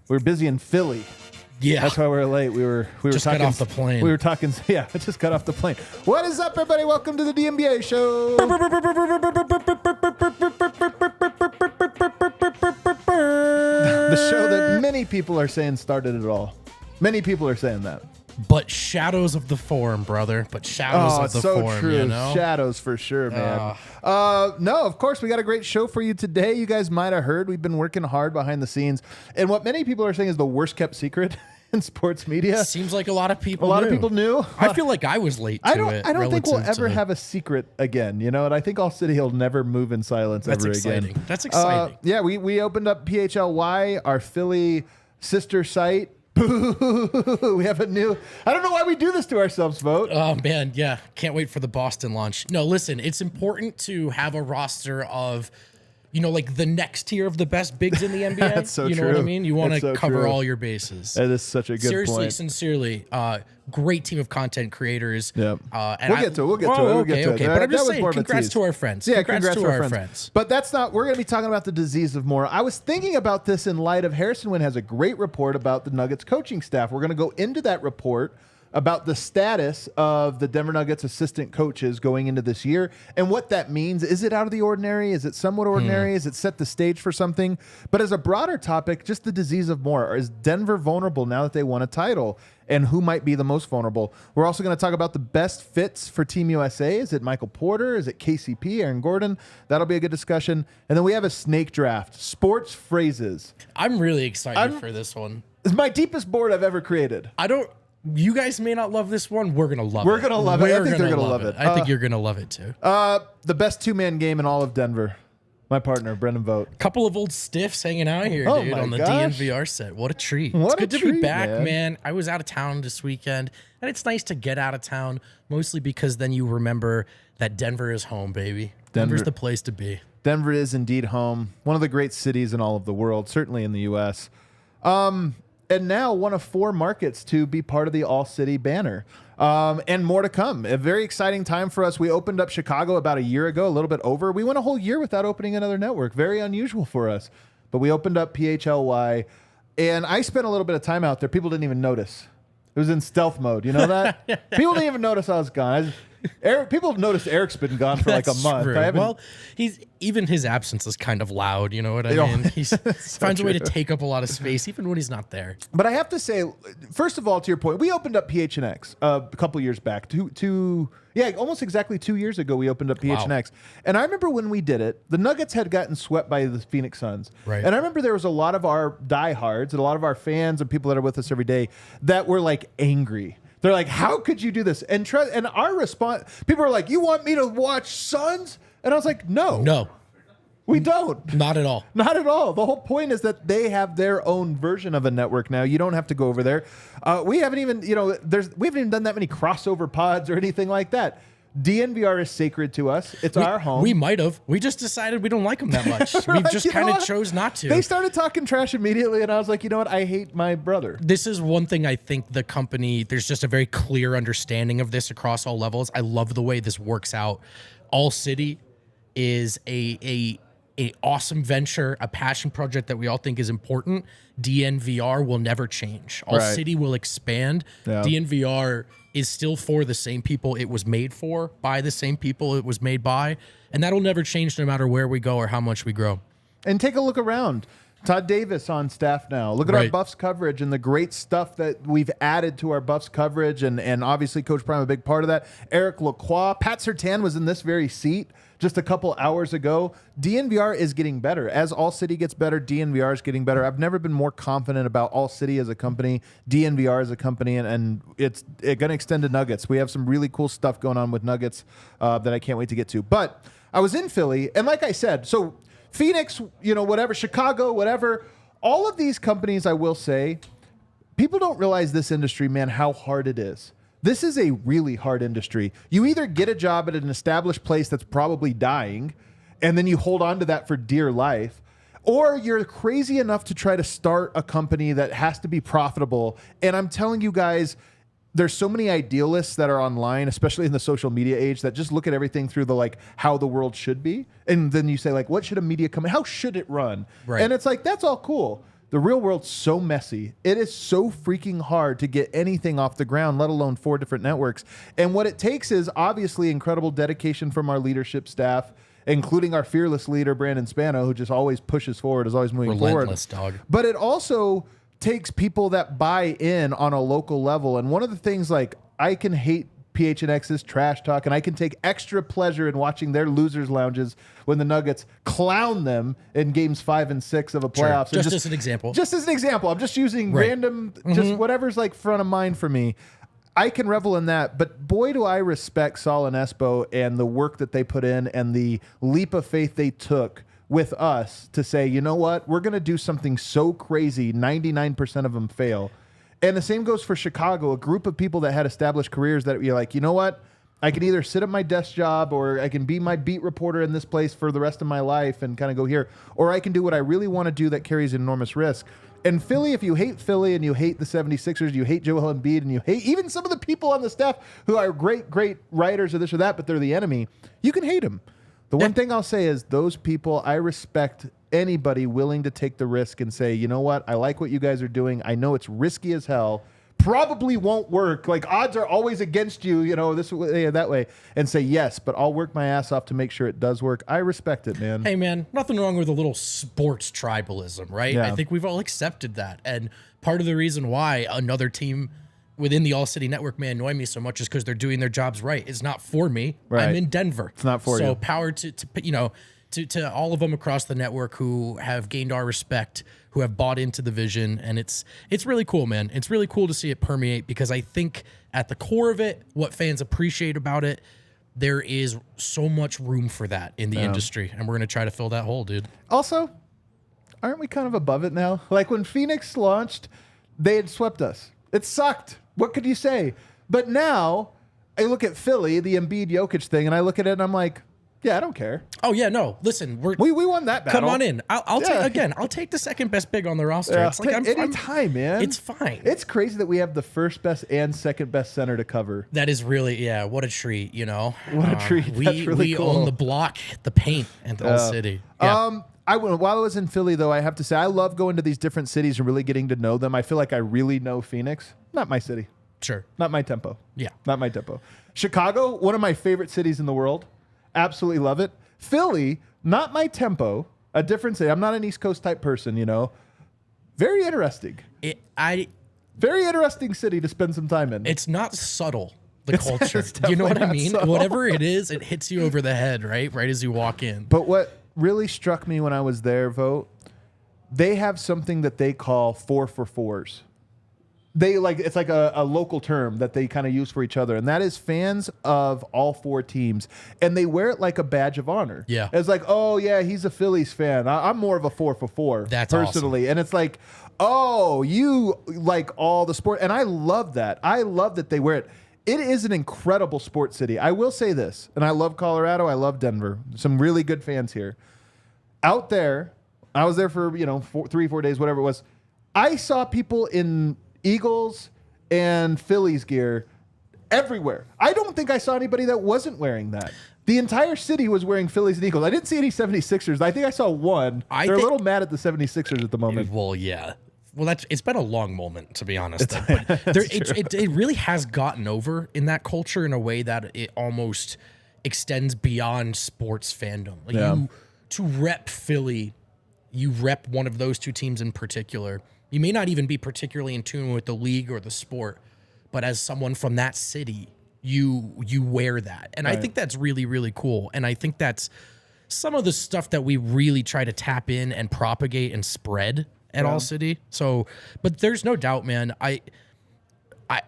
We were busy in Philly. Yeah, that's why we were late. We were just talking, got off the plane. We were talking. Yeah, I just got off the plane. What is up, everybody? Welcome to the DNVR show. The show that many people are saying started it all. Many people are saying that. But shadows of the form, brother. But shadows of the so form, true. You know? Shadows for sure, man. No, of course, we got a great show for you today. You guys might have heard we've been working hard behind the scenes. And what many people are saying is the worst kept secret in sports media. Seems like a lot of people knew. I feel like I was late to it. I don't think we'll ever have a secret again, you know, and I think ALLCITY will never move in silence ever again. That's exciting. Yeah, we opened up PHLY, our Philly sister site. We have a new. I don't know why we do this to ourselves, Vote. Oh man, yeah, can't wait for the Boston launch. No, listen, it's important to have a roster of, you know, like the next tier of the best bigs in the NBA. That's so you know true. what I mean? You want to cover true. all your bases. That is such a good Seriously, point. Sincerely, great team of content creators. Yep. And we'll get to it. Okay. But I'm just saying, congrats to our friends. Yeah, congrats to our friends. But that's not, we're going to be talking about the disease of more. I was thinking about this in light of Harrison Wynn has a great report about the Nuggets coaching staff. We're going to go into that report about the status of the Denver Nuggets assistant coaches going into this year and what that means. Is it out of the ordinary? Is it somewhat ordinary? Is it set the stage for something? But as a broader topic, just the disease of more. Is Denver vulnerable now that they won a title? And who might be the most vulnerable? We're also going to talk about the best fits for Team USA. Is it Michael Porter? Is it KCP, Aaron Gordon? That'll be a good discussion. And then we have a snake draft, sports phrases. I'm really excited for this one. It's my deepest board I've ever created. You guys may not love this one. We're going to love it. We're going to love it. I think they're going to love it. I think you're going to love it too. The best two-man game in all of Denver. My partner, Brendan Vogt. Couple of old stiffs hanging out here, dude, on the DNVR set. What a treat. It's good to be back, man. I was out of town this weekend, and it's nice to get out of town, mostly because then you remember that Denver is home, baby. Denver's the place to be. Denver is indeed home. One of the great cities in all of the world, certainly in the U.S. And now one of 4 markets to be part of the ALLCITY banner. And more to come. A very exciting time for us. We opened up Chicago about a year ago, a little bit over. We went a whole year without opening another network. Very unusual for us. But we opened up PHLY, and I spent a little bit of time out there. People didn't even notice. It was in stealth mode. You know that? People didn't even notice I was gone. People have noticed Eric's been gone for like a month. Well, even his absence is kind of loud. You know what I mean? He finds a way to take up a lot of space, even when he's not there. But I have to say, first of all, to your point, we opened up PHNX a couple years back. Almost exactly 2 years ago, we opened up PHNX. Wow. And I remember when we did it, the Nuggets had gotten swept by the Phoenix Suns. Right. And I remember there was a lot of our diehards and a lot of our fans and people that are with us every day that were like angry. They're like, how could you do this? And our response, people are like, you want me to watch Suns? And I was like, no. We don't. Not at all. Not at all. The whole point is that they have their own version of a network now. You don't have to go over there. We haven't even, we haven't even done that many crossover pods or anything like that. DNVR is sacred to us. It's our home. We might have. We just decided we don't like them that much. We just kind of chose not to. They started talking trash immediately, and I was like, you know what? I hate my brother. This is one thing I think the company, there's just a very clear understanding of this across all levels. I love the way this works out. ALLCITY is a awesome venture, a passion project that we all think is important. DNVR will never change. ALLCITY will expand. Yeah. DNVR is still for the same people it was made for, by the same people it was made by, and that'll never change no matter where we go or how much we grow. And take a look around. Todd Davis on staff now. Look at our Buffs coverage and the great stuff that we've added to our Buffs coverage, and obviously Coach Prime a big part of that. Eric Lacroix, Pat Surtain was in this very seat just a couple hours ago. DNVR is getting better. As ALLCITY gets better, DNVR is getting better. I've never been more confident about ALLCITY as a company, DNVR as a company, and it's going to extend to Nuggets. We have some really cool stuff going on with Nuggets that I can't wait to get to. But I was in Philly, and like I said, so Phoenix, whatever, Chicago, whatever, all of these companies, I will say, people don't realize this industry, man, how hard it is. This is a really hard industry. You either get a job at an established place that's probably dying, and then you hold on to that for dear life, or you're crazy enough to try to start a company that has to be profitable. And I'm telling you guys, there's so many idealists that are online, especially in the social media age, that just look at everything through the like how the world should be. And then you say like, what should a media company, how should it run? Right. And it's like, that's all cool. The real world's so messy. It is so freaking hard to get anything off the ground, let alone 4 different networks. And what it takes is obviously incredible dedication from our leadership staff, including our fearless leader, Brandon Spano, who just always pushes forward, is always moving Relentless forward. dog. But it also takes people that buy in on a local level. And one of the things, like, I can hate PHNX's trash talk, and I can take extra pleasure in watching their losers lounges when the Nuggets clown them in games 5 and 6 of a playoffs. Sure. Just as an example. Just as an example. I'm just using random, just whatever's like front of mind for me. I can revel in that, but boy, do I respect Saul and Espo and the work that they put in and the leap of faith they took with us to say, you know what, we're going to do something so crazy, 99% of them fail. And the same goes for Chicago, a group of people that had established careers that you're like, you know what, I can either sit at my desk job or I can be my beat reporter in this place for the rest of my life and kind of go here, or I can do what I really want to do that carries enormous risk. And Philly, if you hate Philly and you hate the 76ers, you hate Joel Embiid, and you hate even some of the people on the staff who are great writers or this or that, but they're the enemy, you can hate them. The one thing I'll say is those people, I respect anybody willing to take the risk and say, you know what, I like what you guys are doing. I know it's risky as hell. Probably won't work. Like, odds are always against you, you know, this way, that way. And say, yes, but I'll work my ass off to make sure it does work. I respect it, man. Hey, man, nothing wrong with a little sports tribalism, right? Yeah. I think we've all accepted that. And part of the reason why another team within the All-City Network may annoy me so much is because they're doing their jobs right. It's not for me. Right. I'm in Denver. It's not for you. So power to you know, to all of them across the network who have gained our respect, who have bought into the vision. And it's really cool, man. It's really cool to see it permeate, because I think at the core of it, what fans appreciate about it, there is so much room for that in the industry. And we're going to try to fill that hole, dude. Also, aren't we kind of above it now? Like when Phoenix launched, they had swept us. It sucked. What could you say? But now I look at Philly, the Embiid Jokic thing, and I look at it and I'm like, yeah, I don't care. Oh yeah, no. Listen, we won that battle. Come on in. I'll take the second best big on the roster. Yeah. It's like I'm time, man. It's fine. It's crazy that we have the first best and second best center to cover. That is really, what a treat, you know. What a treat. That's really we cool. own the block, the paint, and the whole city. Yeah. While I was in Philly, though, I have to say I love going to these different cities and really getting to know them. I feel like I really know Phoenix. Not my city. Sure. Not my tempo. Yeah. Not my tempo. Chicago, one of my favorite cities in the world. Absolutely love it. Philly, not my tempo. A different city. I'm not an East Coast type person, you know. Very interesting. Very interesting city to spend some time in. It's not subtle, the culture. It's You know what I definitely mean? not subtle. Whatever it is, it hits you over the head, right? Right as you walk in. But what really struck me when I was there, Vote, they have something that they call 4 for 4s. It's like a local term that they kind of use for each other, and that is fans of all 4 teams, and they wear it like a badge of honor. Yeah. It's like, oh yeah, he's a Phillies fan. I'm more of a 4 for 4. That's personally, and it's like, oh, you like all the sport, and I love that. I love that they wear it. It is an incredible sports city. I will say this, and I love Colorado. I love Denver. Some really good fans here. Out there, I was there for 3-4 days, whatever it was. I saw people in Eagles and Phillies gear everywhere. I don't think I saw anybody that wasn't wearing that. The entire city was wearing Phillies and Eagles. I didn't see any 76ers. I think I saw one. They're a little mad at the 76ers at the moment. Well, yeah. Well, it's been a long moment, to be honest. But it really has gotten over in that culture in a way that it almost extends beyond sports fandom. Like to rep Philly, you rep one of those 2 teams in particular. You may not even be particularly in tune with the league or the sport, but as someone from that city, you wear that. And I think that's really, really cool. And I think that's some of the stuff that we really try to tap in and propagate and spread at ALLCITY. So, but there's no doubt, man,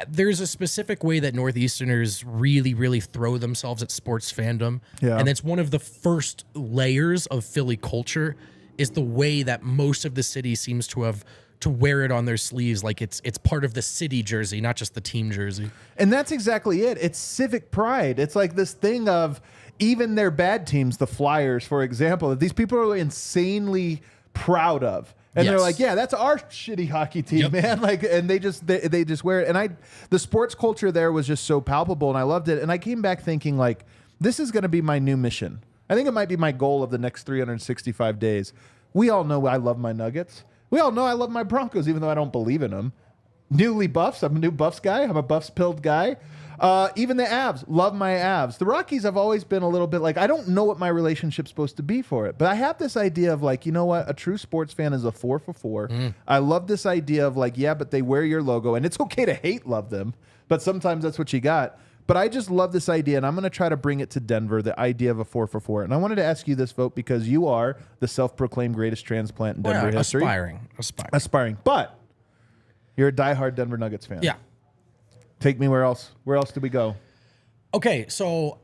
there's a specific way that Northeasterners really, really throw themselves at sports fandom. Yeah. And it's one of the first layers of Philly culture is the way that most of the city seems to have to wear it on their sleeves, like it's part of the city jersey, not just the team jersey. And that's exactly it. It's civic pride. It's like this thing of even their bad teams, the Flyers, for example, that these people are insanely proud of. And they're like, yeah, that's our shitty hockey team, man. Like, and they just wear it. And the sports culture there was just so palpable, and I loved it. And I came back thinking, like, this is going to be my new mission. I think it might be my goal of the next 365 days. We all know I love my Nuggets. We all know I love my Broncos, even though I don't believe in them. Newly Buffs. I'm a new Buffs guy. I'm a Buffs-pilled guy. Even the Avs. Love my Avs. The Rockies have always been a little bit like, I don't know what my relationship's supposed to be for it. But I have this idea of like, you know what? A true sports fan is a 4 for 4. I love this idea of like, yeah, but they wear your logo. And it's okay to love them. But sometimes that's what you got. But I just love this idea, and I'm going to try to bring it to Denver, the idea of a 4 for 4. And I wanted to ask you this, Vote, because you are the self-proclaimed greatest transplant in Denver history. Aspiring. But you're a diehard Denver Nuggets fan. Yeah. Take me where else? Where else do we go? Okay, so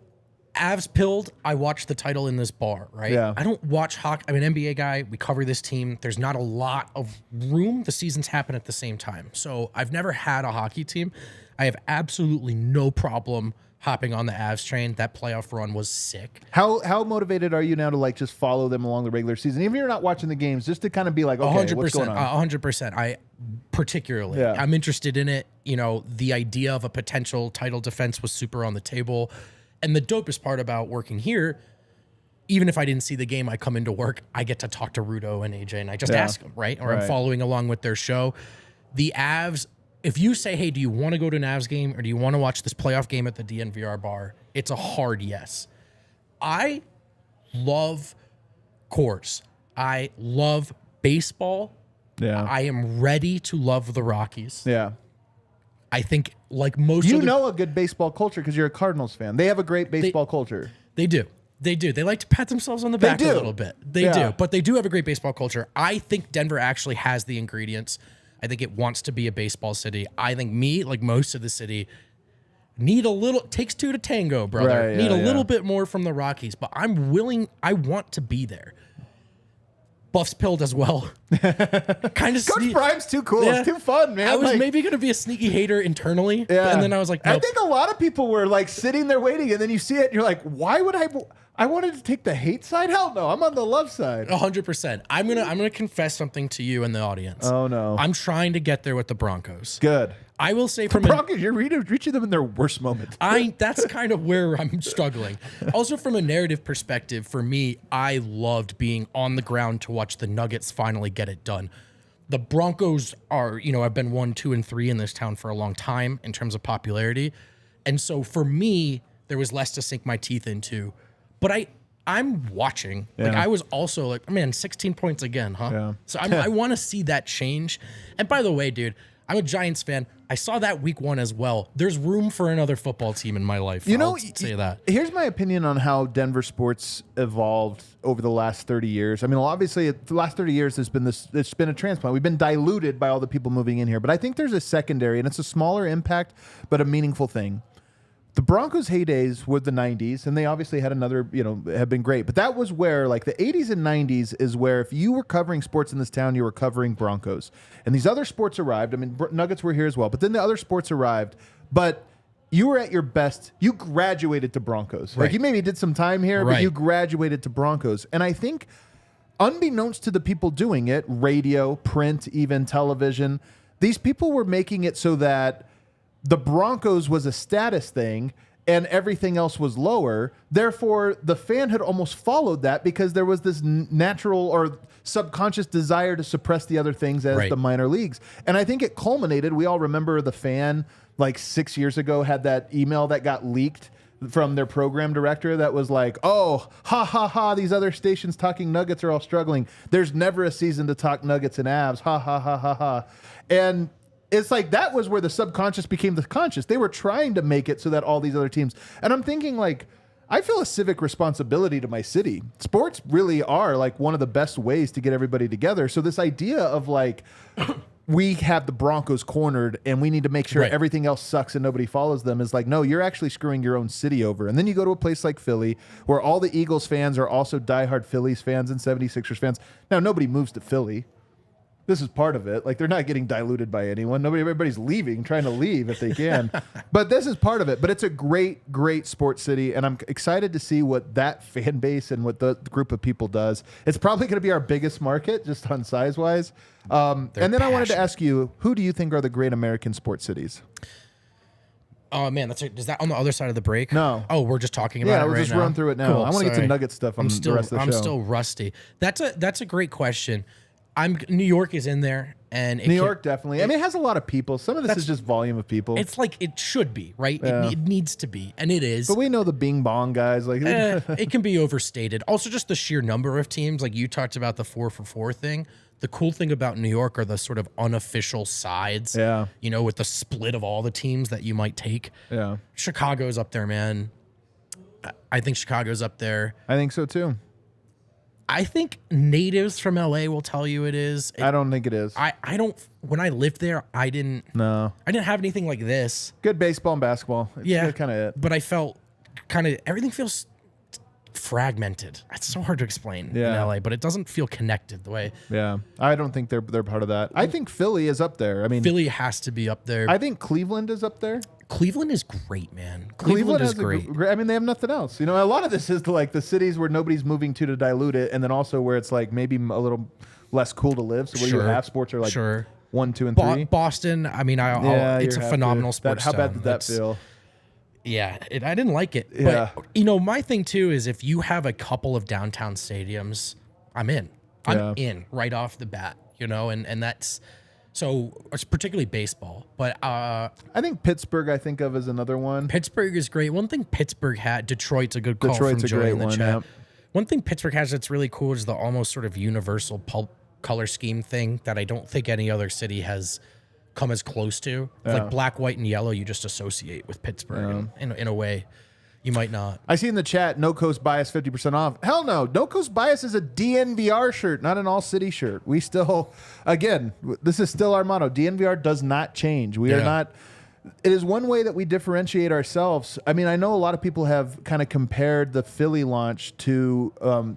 Avs pilled, I watched the title in this bar, right? Yeah. I don't watch hockey. I'm an NBA guy. We cover this team. There's not a lot of room. The seasons happen at the same time. So I've never had a hockey team. I have absolutely no problem hopping on the Avs train. That playoff run was sick. How motivated are you now to like just follow them along the regular season, even if you're not watching the games, just to kind of be like, okay, 100%, what's going on? 100%. I'm interested in it. You know, the idea of a potential title defense was super on the table. And the dopest part about working here, even if I didn't see the game, I come into work, I get to talk to Rudo and AJ, and I just ask them, right? Or I'm following along with their show. The Avs, if you say, hey, do you want to go to an Avs game or do you want to watch this playoff game at the DNVR bar? It's a hard yes. I love Coors. I love baseball. Yeah. I am ready to love the Rockies. Yeah. I think like most you know a good baseball culture because you're a Cardinals fan. They have a great baseball culture. They do. They do. They like to pat themselves on the back a little bit. They do. But they do have a great baseball culture. I think Denver actually has the ingredients. I think it wants to be a baseball city. I think me, like most of the city, need a little, takes two to tango, brother. Need a little bit more from the Rockies, but I'm willing, I want to be there. Buffs pilled as well. Kind of Coach Prime's too cool. It's too fun, man. I was maybe going to be a sneaky hater internally, and then I was like, nope. I think a lot of people were like sitting there waiting, and then you see it, and you're like, why would I wanted to take the hate side? Hell no, I'm on the love side. 100%. I'm gonna confess something to you and the audience. Oh no. I'm trying to get there with the Broncos. Good. I will say for Broncos, you're reaching them in their worst moment. That's kind of where I'm struggling. Also, from a narrative perspective, for me, I loved being on the ground to watch the Nuggets finally get it done. The Broncos are, I've been 1, 2, and 3 in this town for a long time in terms of popularity. And so for me, there was less to sink my teeth into. But I'm watching. Yeah. Like I was also like, man, 16 points again, huh? Yeah. So I want to see that change. And by the way, dude, I'm a Giants fan. I saw that week 1 as well. There's room for another football team in my life. I'll say that. Here's my opinion on how Denver sports evolved over the last 30 years. I mean, obviously, the last 30 years it's been a transplant. We've been diluted by all the people moving in here. But I think there's a secondary, and it's a smaller impact, but a meaningful thing. The Broncos' heydays were the 90s, and they obviously had another, have been great. But that was where, like, the 80s and 90s is where if you were covering sports in this town, you were covering Broncos. And these other sports arrived. I mean, Nuggets were here as well. But then the other sports arrived. But you were at your best. You graduated to Broncos. Right. Like, you maybe did some time here, but you graduated to Broncos. And I think, unbeknownst to the people doing it, radio, print, even television, these people were making it so that the Broncos was a status thing and everything else was lower. Therefore, the fan had almost followed that because there was this natural or subconscious desire to suppress the other things as the minor leagues. And I think it culminated. We all remember the fan like 6 years ago had that email that got leaked from their program director that was like, oh, ha, ha, ha, these other stations talking Nuggets are all struggling. There's never a season to talk Nuggets and Avs. Ha, ha, ha, ha, ha. And it's like that was where the subconscious became the conscious. They were trying to make it so that all these other teams. And I'm thinking, like, I feel a civic responsibility to my city. Sports really are like one of the best ways to get everybody together. So this idea of like, we have the Broncos cornered and we need to make sure Right. everything else sucks and nobody follows them is like, no, you're actually screwing your own city over. And then you go to a place like Philly where all the Eagles fans are also diehard Phillies fans and 76ers fans. Now, nobody moves to Philly. This is part of it. Like, they're not getting diluted by anyone. Everybody's leaving, trying to leave if they can. But this is part of it. But it's a great, great sports city, and I'm excited to see what that fan base and what the group of people does. It's probably going to be our biggest market, just on size-wise. And then I wanted to ask you, who do you think are the great American sports cities? Oh man, is that on the other side of the break? No. Oh, we're just talking about Yeah, it we'll right just now. run through it now. Cool, I want to get sorry. some Nugget stuff on the rest of the show. I'm still rusty. That's a great question. New York is in there, and New York definitely. I mean, it has a lot of people. Some of this is just volume of people. It's like it should be, right? Yeah. It needs to be, and it is. But we know the Bing Bong guys. Like, It can be overstated. Also, just the sheer number of teams. Like you talked about the 4-for-4 thing. The cool thing about New York are the sort of unofficial sides. Yeah. You know, with the split of all the teams that you might take. yeah, Chicago's up there, man. I think Chicago's up there. I think so too. I think natives from LA will tell you it is. I don't think it is. I don't. When I lived there, I didn't have anything like this. Good baseball and basketball. It's kind of it. But I felt everything feels fragmented. It's so hard to explain in Yeah. LA, but it doesn't feel connected the way Yeah, I don't think they're part of that. I think Philly is up there. I mean, Philly has to be up there. I think Cleveland is up there. Cleveland is great, man. Cleveland is has great. I mean, they have nothing else. You know, a lot of this is like the cities where nobody's moving to dilute it, and then also where it's like maybe a little less cool to live. So what do you have? Sports are like Sure. 1, 2, and 3. Boston. I mean, it's a phenomenal sports. How bad town. did that feel? Yeah, I didn't like it. Yeah. But, you know, my thing, too, is if you have a couple of downtown stadiums, I'm in. I'm in right off the bat, you know, and that's so it's particularly baseball. But I think Pittsburgh, I think of as another one. Pittsburgh is great. One thing Pittsburgh had, Detroit's a good call Detroit's from a Joey great in the one, chat. yeah. One thing Pittsburgh has that's really cool is the almost sort of universal pulp color scheme thing that I don't think any other city has come as close to. It's like black, white, and yellow you just associate with Pittsburgh in a way you might not. I see in the chat, No Coast Bias 50% off. Hell no. No Coast Bias is a DNVR shirt, not an All City shirt. We still, again, this is still our motto. DNVR does not change. We are not. It is one way that we differentiate ourselves. I mean, I know a lot of people have kind of compared the Philly launch to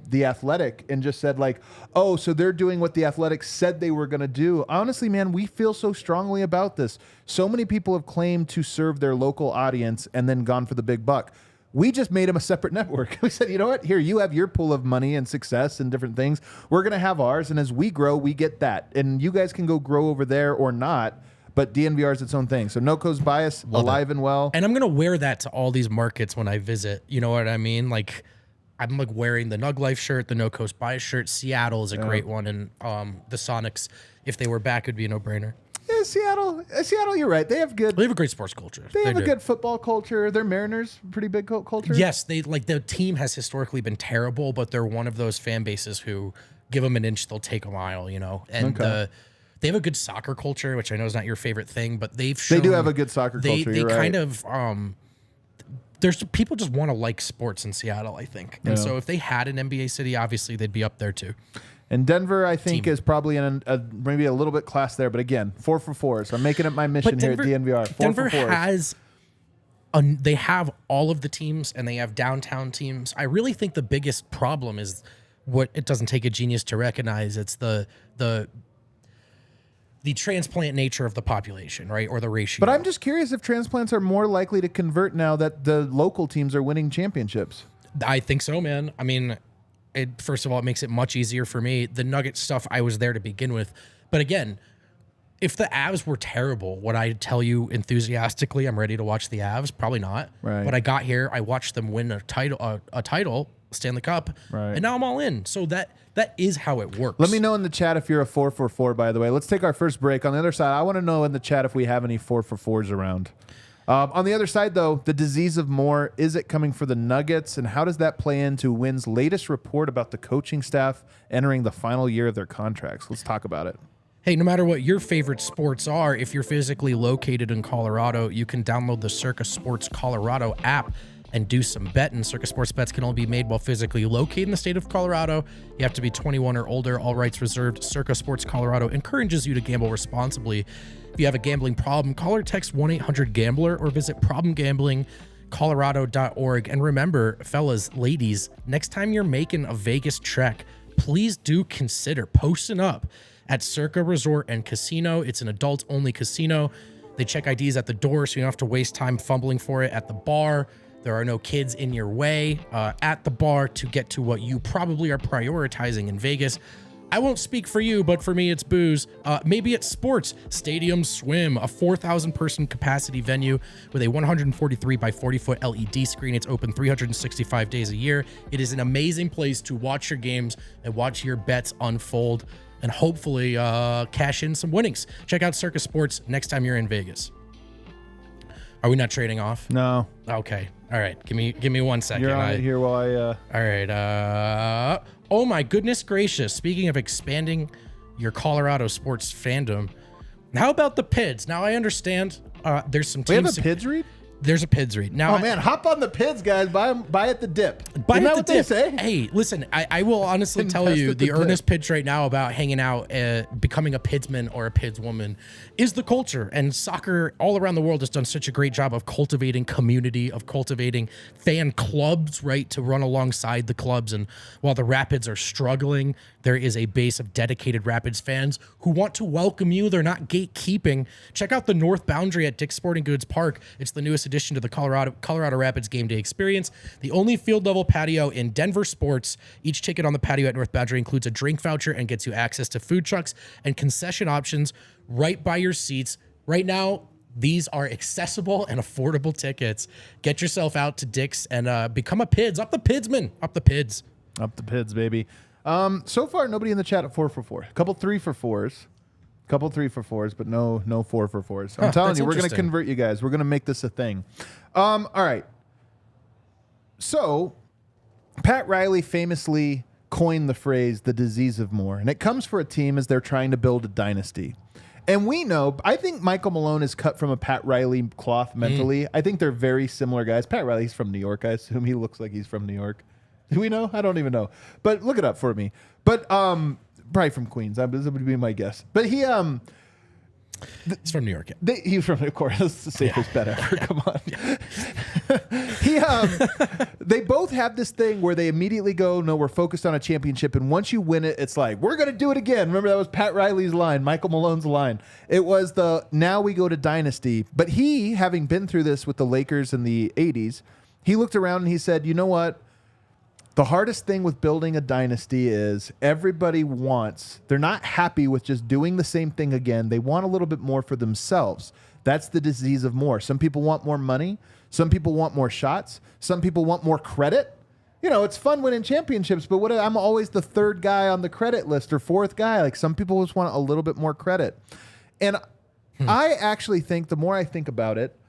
the Athletic and just said like, oh, so they're doing what the Athletic said they were going to do. Honestly, man, we feel so strongly about this. So many people have claimed to serve their local audience and then gone for the big buck. We just made them a separate network. We said, you know what? Here, you have your pool of money and success and different things. We're going to have ours. And as we grow, we get that. And you guys can go grow over there or not. But DNVR is its own thing. So No Coast Bias, alive and well. And I'm going to wear that to all these markets when I visit. You know what I mean? Like, I'm like wearing the Nug Life shirt, the No Coast Bias shirt. Seattle is a great one. And the Sonics, if they were back, would be a no-brainer. Yeah, Seattle, you're right. They have They have a great sports culture. They have a good football culture. Their Mariners, pretty big culture. Yes, the team has historically been terrible, but they're one of those fan bases who give them an inch, they'll take a mile, you know. And they have a good soccer culture, which I know is not your favorite thing, but they've shown... They do have a good soccer culture, They you're kind right. of... there's people just want to like sports in Seattle, I think. And so if they had an NBA city, obviously they'd be up there too. And Denver, I think, is probably in maybe a little bit class there. But again, 4-for-4. So I'm making it my mission here at DNVR. Denver has... they have all of the teams, and they have downtown teams. I really think the biggest problem is what it doesn't take a genius to recognize. It's the transplant nature of the population, right? Or the ratio. But I'm just curious if transplants are more likely to convert now that the local teams are winning championships. I think so, man. I mean, first of all, it makes it much easier for me. The Nugget stuff, I was there to begin with. But again, if the Avs were terrible, would I tell you enthusiastically I'm ready to watch the Avs? Probably not. Right. But I got here, I watched them win a title, Stanley Cup, and now I'm all in. So that is how it works. Let me know in the chat if you're a 4-for-4, by the way. Let's take our first break. On the other side, I want to know in the chat if we have any 4-for-4s around. On the other side, though, the disease of more, is it coming for the Nuggets? And how does that play into Wynn's latest report about the coaching staff entering the final year of their contracts? Let's talk about it. Hey, no matter what your favorite sports are, if you're physically located in Colorado, you can download the Circa Sports Colorado app and do some betting. Circa Sports bets can only be made while physically located in the state of Colorado. You have to be 21 or older. All rights reserved. Circa Sports Colorado encourages you to gamble responsibly. If you have a gambling problem, call or text 1-800-GAMBLER or visit problemgamblingcolorado.org. And remember, fellas, ladies, next time you're making a Vegas trek, please do consider posting up at Circa Resort and Casino. It's an adult-only casino. They check IDs at the door, so you don't have to waste time fumbling for it at the bar. There are no kids in your way at the bar to get to what you probably are prioritizing in Vegas. I won't speak for you, but for me, it's booze. Maybe it's sports. Stadium Swim, a 4,000-person capacity venue with a 143 by 40-foot LED screen. It's open 365 days a year. It is an amazing place to watch your games and watch your bets unfold and hopefully cash in some winnings. Check out Circa Sports next time you're in Vegas. Are we not trading off? No. Okay. All right. Give me 1 second. You're on it here while I... All right. Oh my goodness gracious. Speaking of expanding your Colorado sports fandom, how about the PIDs? Now I understand there's some teams... We have a PIDs read? There's a PIDs read. Now, man, hop on the PIDs, guys. Buy at the dip. Buy Isn't at that the what dip. they say? Hey, listen, I will honestly tell Invest you, at the the earnest pitch right now about hanging out, becoming a PIDsman or a PIDs woman is the culture. And soccer all around the world has done such a great job of cultivating community, of cultivating fan clubs, right, to run alongside the clubs. And while the Rapids are struggling, there is a base of dedicated Rapids fans who want to welcome you. They're not gatekeeping. Check out the North Boundary at Dick's Sporting Goods Park. It's the newest addition to the Colorado Rapids game day experience. The only field level patio in Denver sports. Each ticket on the patio at North Boundary includes a drink voucher and gets you access to food trucks and concession options right by your seats. Right now, these are accessible and affordable tickets. Get yourself out to Dick's and become a PIDs. Up the PIDsman. Up the PIDs. Up the PIDs, baby. So far, nobody in the chat at 4 for 4. A couple 3 for 4s. Couple 3 for 4s, but no 4 for 4s. I'm telling you, we're going to convert you guys. We're going to make this a thing. All right. So, Pat Riley famously coined the phrase, the disease of more. And it comes for a team as they're trying to build a dynasty. And we know, I think Michael Malone is cut from a Pat Riley cloth mentally. I think they're very similar guys. Pat Riley's from New York. I assume he looks like he's from New York. Do we know? I don't even know. But look it up for me. But probably from Queens. This would be my guess. But he He's from New York. Yeah. He's from, of course, that's the safest bet ever. Come on. They both have this thing where they immediately go, no, we're focused on a championship. And once you win it, it's like, we're going to do it again. Remember, that was Pat Riley's line, Michael Malone's line. It was now we go to dynasty. But he, having been through this with the Lakers in the 80s, he looked around and he said, you know what? The hardest thing with building a dynasty is they're not happy with just doing the same thing again. They want a little bit more for themselves. That's the disease of more. Some people want more money. Some people want more shots. Some people want more credit. You know, it's fun winning championships, but I'm always the third guy on the credit list or fourth guy. Like, some people just want a little bit more credit. And I actually think, the more I think about it,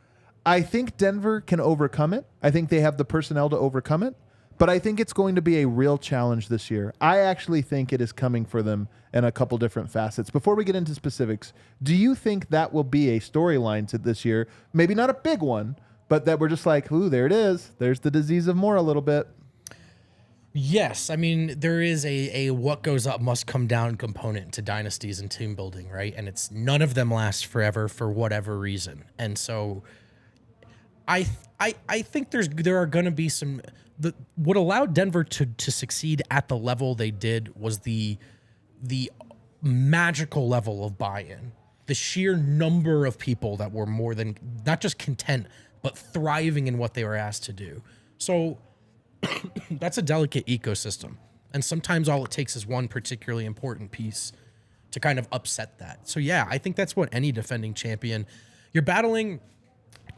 I think Denver can overcome it. I think they have the personnel to overcome it. But I think it's going to be a real challenge this year. I actually think it is coming for them in a couple different facets. Before we get into specifics, do you think that will be a storyline to this year? Maybe not a big one, but that we're just like, ooh, there it is. There's the disease of more a little bit. Yes. I mean, there is a what goes up must come down component to dynasties and team building, right? And it's none of them last forever for whatever reason. And so I think there are going to be some... what allowed Denver to succeed at the level they did was the magical level of buy-in, the sheer number of people that were more than not just content, but thriving in what they were asked to do. So that's a delicate ecosystem. And sometimes all it takes is one particularly important piece to kind of upset that. So yeah, I think that's what any defending champion, you're battling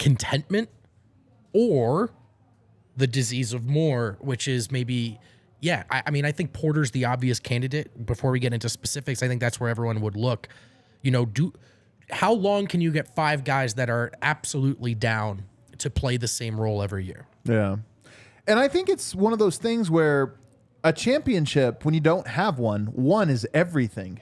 contentment or the disease of more, which is maybe, yeah, I mean, I think Porter's the obvious candidate. Before we get into specifics, I think that's where everyone would look. You know, how long can you get 5 guys that are absolutely down to play the same role every year? Yeah. And I think it's one of those things where a championship, when you don't have one is everything.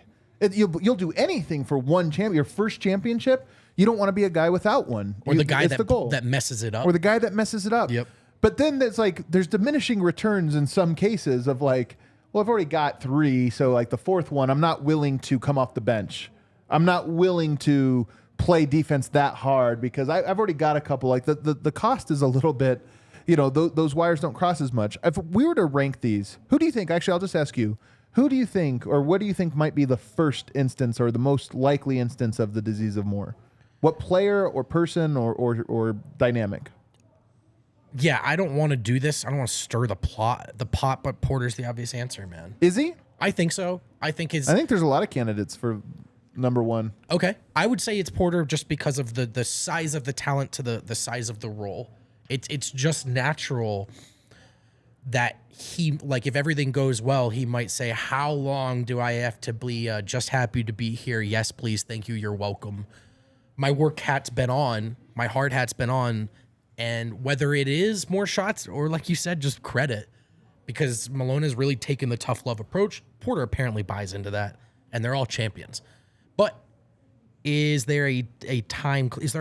You'll do anything for one your first championship. You don't want to be a guy without one. Or the guy that messes it up. Or the guy that messes it up. Yep. But then there's diminishing returns in some cases of like, well, I've already got 3, so like the 4th one, I'm not willing to come off the bench. I'm not willing to play defense that hard because I've already got a couple. Like the cost is a little bit, those wires don't cross as much. If we were to rank these, who do you think? Actually, I'll just ask you. Who do you think, or what do you think might be the first instance or the most likely instance of the disease of Moore? What player or person or dynamic? Yeah, I don't want to do this. I don't want to stir the pot, but Porter's the obvious answer, man. Is he? I think so. I think there's a lot of candidates for number 1. Okay. I would say it's Porter just because of the size of the talent to the size of the role. It's just natural that he, like, if everything goes well, he might say, how long do I have to be just happy to be here? Yes, please. Thank you. You're welcome. My work hat's been on. My hard hat's been on. And whether it is more shots or, like you said, just credit, because Malone has really taken the tough love approach. Porter apparently buys into that, and they're all champions. But is there a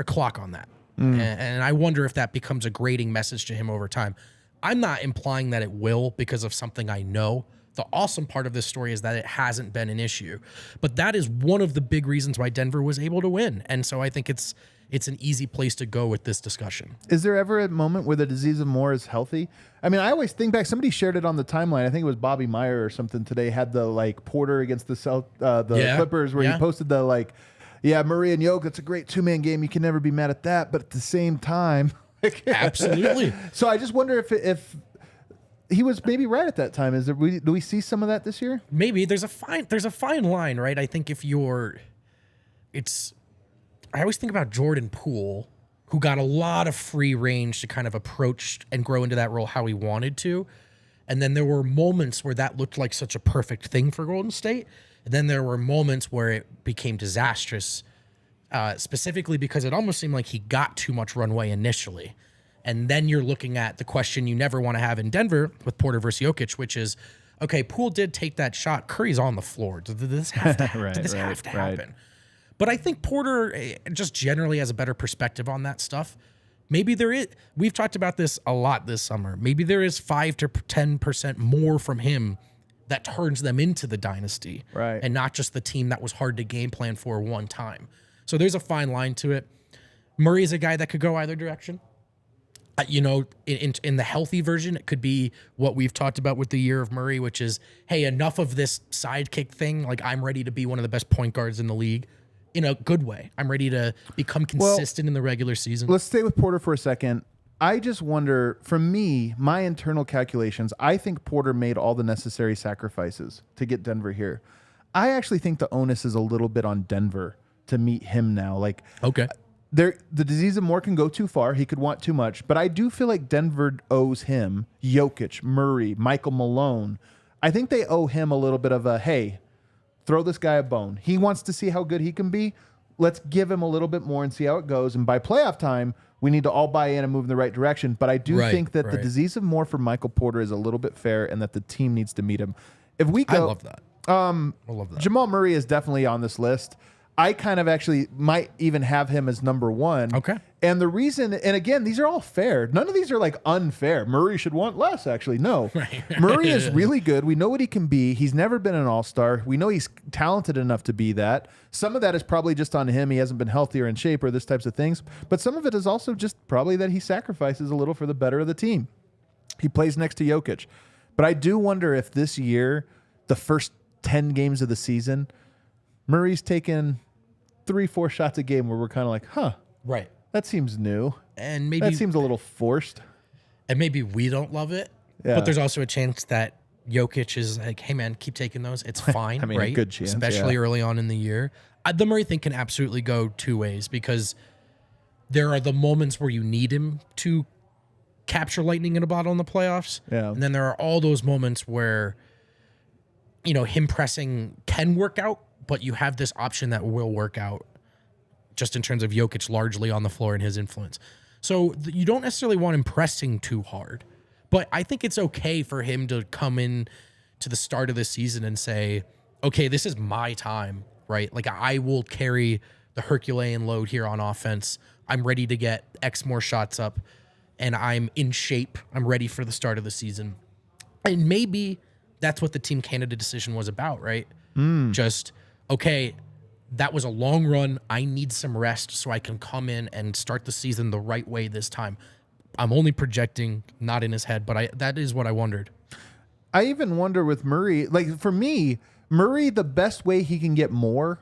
clock on that? And I wonder if that becomes a grating message to him over time. I'm not implying that it will because of something I know. The awesome part of this story is that it hasn't been an issue. But that is one of the big reasons why Denver was able to win. And so I think it's an easy place to go with this discussion. Is there ever a moment where the disease of Moore is healthy? I mean, I always think back, somebody shared it on the timeline. I think it was Bobby Meyer or something today, had the like Porter against the Clippers where he posted the like, Murray and Yoke, that's a great 2-man game. You can never be mad at that. But at the same time, absolutely. So I just wonder if he was maybe right at that time. Do we see some of that this year? Maybe there's a fine line, right? I think I always think about Jordan Poole, who got a lot of free range to kind of approach and grow into that role how he wanted to. And then there were moments where that looked like such a perfect thing for Golden State. And then there were moments where it became disastrous, specifically because it almost seemed like he got too much runway initially. And then you're looking at the question you never want to have in Denver with Porter versus Jokic, which is, okay, Poole did take that shot. Curry's on the floor. Did this have to, have to happen? But I think Porter just generally has a better perspective on that stuff. Maybe there is. We've talked about this a lot this summer. Maybe there is 5 to 10% more from him that turns them into the dynasty, right? And not just the team that was hard to game plan for one time. So there's a fine line to it. Murray is a guy that could go either direction. In the healthy version, it could be what we've talked about with the year of Murray, which is, hey, enough of this sidekick thing. Like, I'm ready to be one of the best point guards in the league. In a good way. I'm ready to become consistent in the regular season. Let's stay with Porter for a second. I just wonder, for me, my internal calculations, I think Porter made all the necessary sacrifices to get Denver here. I actually think the onus is a little bit on Denver to meet him now. Like, okay, the disease of Moore can go too far. He could want too much. But I do feel like Denver owes him, Jokic, Murray, Michael Malone. I think they owe him a little bit of a, hey, throw this guy a bone. He wants to see how good he can be. Let's give him a little bit more and see how it goes. And by playoff time, we need to all buy in and move in the right direction. But I do think that the disease of Moore for Michael Porter is a little bit fair and that the team needs to meet him. If we go, I love that. I love that. Jamal Murray is definitely on this list. I kind of actually might even have him as number 1. Okay. And the reason, and again, these are all fair. None of these are like unfair. Murray should want less, actually. No. Murray is really good. We know what he can be. He's never been an all-star. We know he's talented enough to be that. Some of that is probably just on him. He hasn't been healthy or in shape or this types of things. But some of it is also just probably that he sacrifices a little for the better of the team. He plays next to Jokic. But I do wonder if this year, the first 10 games of the season, Murray's taken 3-4 shots a game where we're kind of like, right. That seems new. And maybe that seems a little forced. And maybe we don't love it. Yeah. But there's also a chance that Jokic is like, hey man, keep taking those. It's fine. I mean, right? A good chance. Especially early on in the year. The Murray thing can absolutely go two ways because there are the moments where you need him to capture lightning in a bottle in the playoffs. Yeah. And then there are all those moments where, him pressing can work out, but you have this option that will work out just in terms of Jokic largely on the floor and his influence. So you don't necessarily want him pressing too hard, but I think it's okay for him to come in to the start of the season and say, okay, this is my time, right? Like I will carry the Herculean load here on offense. I'm ready to get X more shots up. and I'm in shape. I'm ready for the start of the season. And maybe that's what the Team Canada decision was about, right? Just, okay, that was a long run. I need some rest so I can come in and start the season the right way this time. I'm only projecting, not in his head, but that is what I wondered. I even wonder with Murray, like for me, Murray, the best way he can get more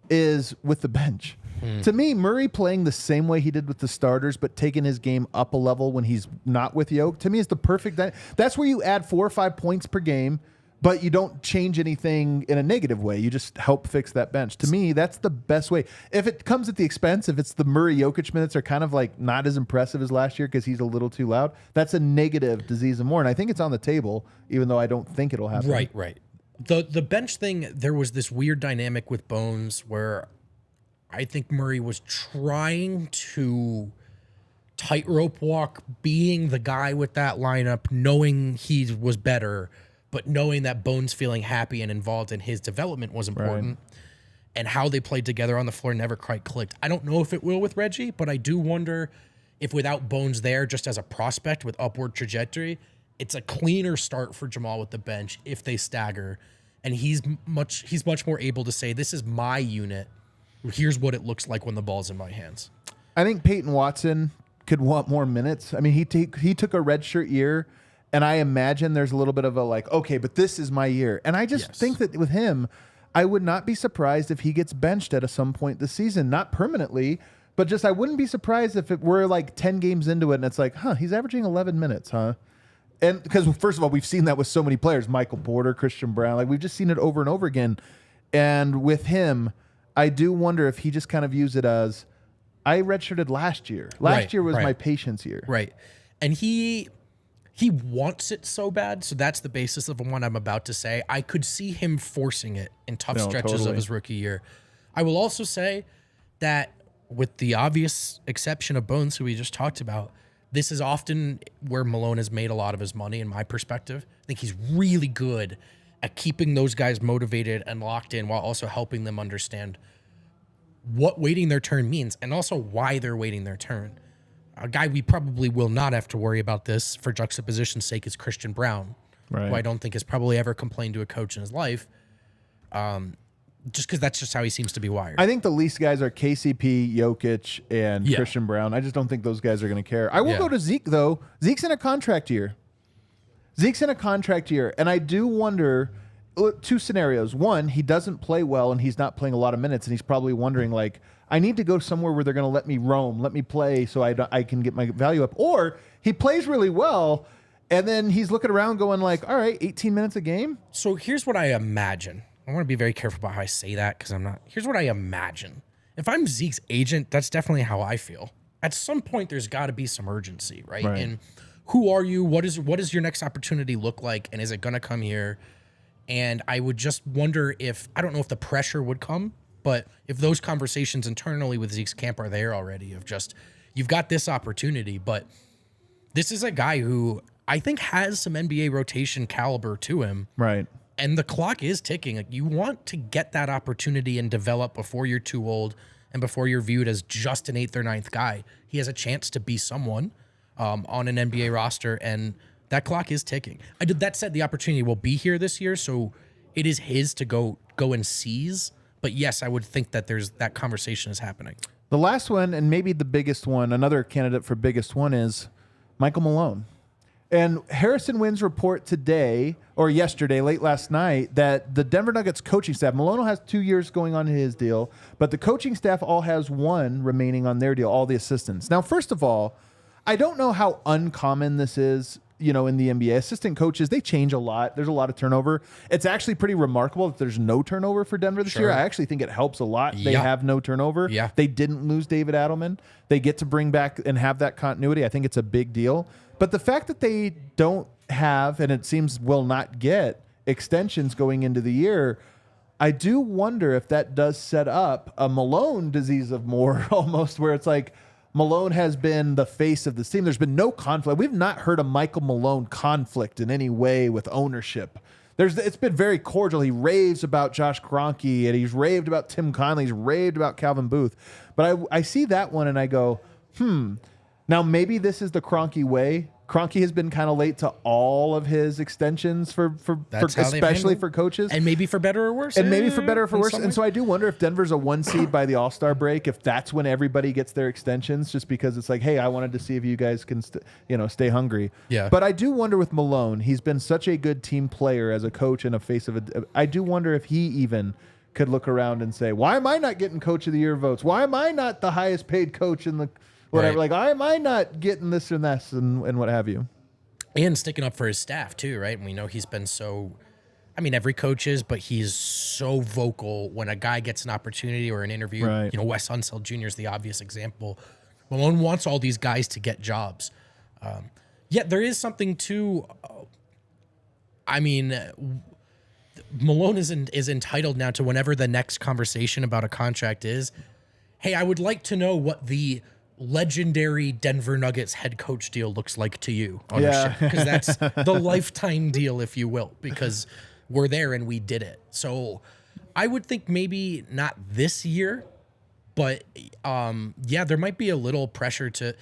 is with the bench. To me, Murray playing the same way he did with the starters, but taking his game up a level when he's not with Yoke, to me is the perfect. That's where you add 4 or 5 points per game, but you don't change anything in a negative way. You just help fix that bench. To me, that's the best way. If it comes at the expense, if it's the Murray Jokic minutes are kind of like not as impressive as last year because he's a little too loud, that's a negative disease of more. And I think it's on the table, even though I don't think it'll happen. Right. The bench thing, there was this weird dynamic with Bones where I think Murray was trying to tightrope walk being the guy with that lineup, knowing he was better, but knowing that Bones feeling happy and involved in his development was important. Right. And how they played together on the floor never quite clicked. I don't know if it will with Reggie, but I do wonder if without Bones there, just as a prospect with upward trajectory, it's a cleaner start for Jamal with the bench if they stagger. And he's much more able to say, this is my unit. Here's what it looks like when the ball's in my hands. I think Peyton Watson could want more minutes. I mean, he took a redshirt year, and I imagine there's a little bit of a like, okay, but this is my year. And I just think that with him, I would not be surprised if he gets benched at some point this season. Not permanently, but just I wouldn't be surprised if it were like 10 games into it and it's like, he's averaging 11 minutes, huh? And because, first of all, we've seen that with so many players, Michael Porter, Christian Brown. Like, we've just seen it over and over again. And with him, I do wonder if he just kind of views it as, I redshirted last year. Last year was my patience year. Right. And he wants it so bad, so that's the basis of what I'm about to say. I could see him forcing it in tough stretches of his rookie year. I will also say that with the obvious exception of Bones, who we just talked about, this is often where Malone has made a lot of his money, in my perspective. I think he's really good at keeping those guys motivated and locked in while also helping them understand what waiting their turn means and also why they're waiting their turn. A guy we probably will not have to worry about this for juxtaposition's sake is Christian Brown, who I don't think has probably ever complained to a coach in his life, just because that's just how he seems to be wired. I think the least guys are KCP, Jokic, and Christian Brown. I just don't think those guys are going to care. I will go to Zeke, though. Zeke's in a contract year. And I do wonder, 2 scenarios. One, he doesn't play well and he's not playing a lot of minutes, and he's probably wondering, like, I need to go somewhere where they're going to let me roam, let me play so I can get my value up. Or he plays really well, and then he's looking around going like, all right, 18 minutes a game? So here's what I imagine. I want to be very careful about how I say that because I'm not. Here's what I imagine. If I'm Zeke's agent, that's definitely how I feel. At some point, there's got to be some urgency, right? And who are you? What does your next opportunity look like? And is it going to come here? And I would just wonder if, I don't know if the pressure would come, but if those conversations internally with Zeke's camp are there already of just, you've got this opportunity, but this is a guy who I think has some NBA rotation caliber to him. Right. And the clock is ticking. Like, you want to get that opportunity and develop before you're too old and before you're viewed as just an 8th or 9th guy. He has a chance to be someone on an NBA roster, and that clock is ticking. That said, the opportunity will be here this year, so it is his to go and seize. But yes, I would think that that conversation is happening. The last one, and maybe the biggest one, another candidate for biggest one, is Michael Malone. And Harrison Wynn's report today, or yesterday, late last night, that the Denver Nuggets coaching staff, Malone has 2 years going on his deal, but the coaching staff all has 1 remaining on their deal, all the assistants. Now, first of all, I don't know how uncommon this is, in the NBA. Assistant coaches, they change a lot. There's a lot of turnover. It's actually pretty remarkable that there's no turnover for Denver this year. I actually think it helps a lot. They have no turnover. They didn't lose David Adelman. They get to bring back and have that continuity. I think it's a big deal. But the fact that they don't have, and it seems will not get, extensions going into the year, I do wonder if that does set up a Malone disease of more almost, where it's like, Malone has been the face of this team. There's been no conflict. We've not heard a Michael Malone conflict in any way with ownership. It's been very cordial. He raves about Josh Kroenke, and he's raved about Tim Connelly. He's raved about Calvin Booth. But I see that one, and I go, Now, maybe this is the Kroenke way. Kroenke has been kind of late to all of his extensions especially for coaches. And maybe for better or worse. And maybe for better or for worse. And so I do wonder if Denver's a 1 seed by the All-Star break, if that's when everybody gets their extensions, just because it's like, hey, I wanted to see if you guys can stay hungry. Yeah. But I do wonder with Malone, he's been such a good team player as a coach and a face of it. I do wonder if he even could look around and say, why am I not getting Coach of the Year votes? Why am I not the highest paid coach in the whatever? Right. Like, why am I not getting this and this and what have you? And sticking up for his staff too, right? And we know he's been every coach is, but he's so vocal when a guy gets an opportunity or an interview. Right. Wes Unseld Jr. is the obvious example. Malone wants all these guys to get jobs. Yet there is something to, Malone is entitled now to whenever the next conversation about a contract is, hey, I would like to know what the legendary Denver Nuggets head coach deal looks like to you. Because that's the lifetime deal, if you will, because we're there and we did it. So I would think maybe not this year, but there might be a little pressure to.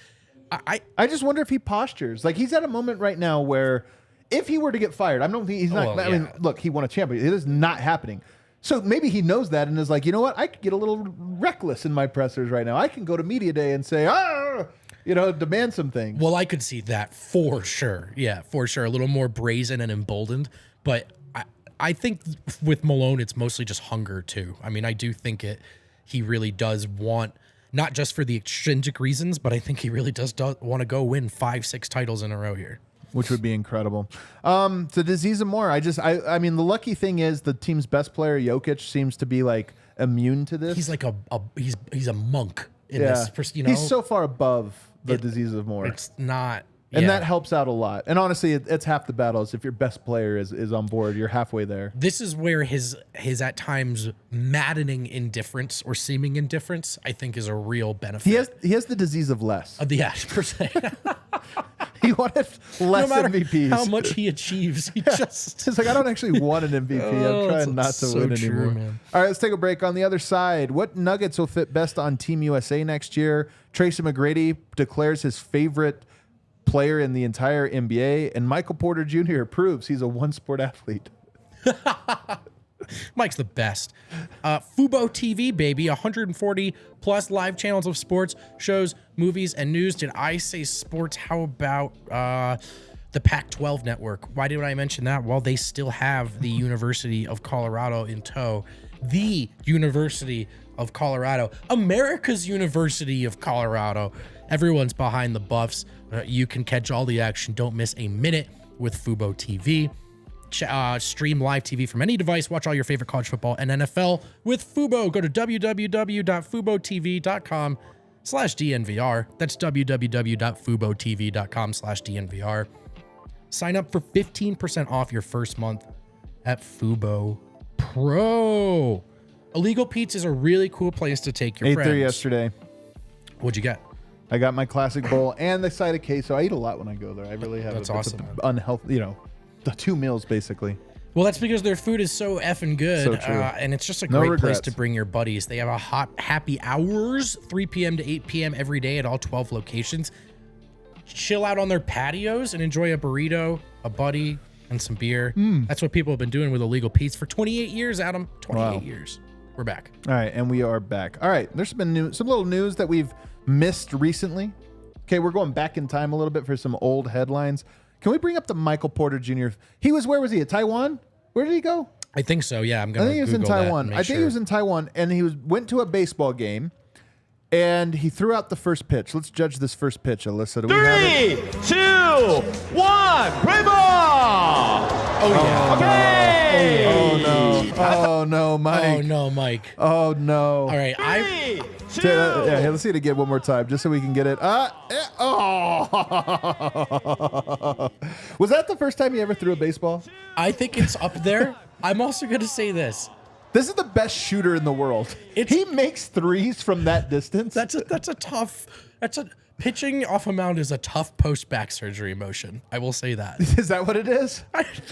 I just wonder if he postures. Like, he's at a moment right now where if he were to get fired, I don't think he's not. I mean, look, he won a championship. It is not happening. So maybe he knows that and is like, you know what? I could get a little reckless in my pressers right now. I can go to media day and say, demand some things. Well, I could see that for sure. Yeah, for sure. A little more brazen and emboldened. But I think with Malone, it's mostly just hunger too. I mean, I do think he really does want, not just for the extrinsic reasons, but I think he really does want to go win 5-6 titles in a row here. Which would be incredible. The disease of more. I mean, the lucky thing is the team's best player, Jokic, seems to be like immune to this. He's like he's a monk in this. He's so far above the disease of more. It's not. And that helps out a lot. And honestly, it's half the battle. Is if your best player is on board, you're halfway there. This is where his at times maddening indifference or seeming indifference, I think, is a real benefit. He has the disease of less. Per se. He wanted less no matter MVPs. How much he achieves, it's like, I don't actually want an MVP. I'm trying not to win anymore. Man. All right, let's take a break. On the other side, what Nuggets will fit best on Team USA next year? Tracy McGrady declares his favorite player in the entire NBA, and Michael Porter Jr. proves he's a one-sport athlete. Mike's the best. Fubo TV, baby. 140 plus live channels of sports, shows, movies, and news. Did I say sports? How about the Pac-12 network? Why did I mention that? Well, they still have the University of Colorado in tow. The University of Colorado. America's University of Colorado. Everyone's behind the Buffs. You can catch all the action. Don't miss a minute with Fubo TV. Stream live TV from any device. Watch all your favorite college football and NFL with Fubo. Go to www.fubotv.com/DNVR. That's www.fubotv.com/DNVR. Sign up for 15% off your first month at Fubo Pro. Illegal Pete's is a really cool place to take your friends. 8:30 yesterday. What'd you get? I got my classic bowl and the side of queso. I eat a lot when I go there. I really have. That's awesome. Unhealthy, the 2 meals basically. Well, that's because their food is so effing good, So true. and it's just a great place to bring your buddies. They have a happy hours, 3 p.m. to 8 p.m. every day at all 12 locations. Chill out on their patios and enjoy a burrito, a buddy, and some beer. That's what people have been doing with Illegal Pete's for 28 years, Adam. 28 years. We're back. All right, and we are back. All right, there's been some little news that we've missed recently. Okay, we're going back in time a little bit for some old headlines. Can we bring up the Michael Porter Jr.? Where was he? At Taiwan? Where did he go? I think so. Yeah, I think he was in Taiwan. I think he was in Taiwan, and he went to a baseball game, and he threw out the first pitch. Let's judge this first pitch, Alyssa. Do we have it? 3, 2, 1, play ball! Oh, yeah. Okay! Oh, no, Mike. Oh, no, Mike. Oh, no. All right. 3, 2, Yeah, let's see it again one more time, just so we can get it. Oh! Was that the first time you ever threw a baseball? I think it's up there. I'm also going to say this. This is the best shooter in the world. He makes threes from that distance. Pitching off a mound is a tough post-back surgery motion. I will say that. Is that what it is?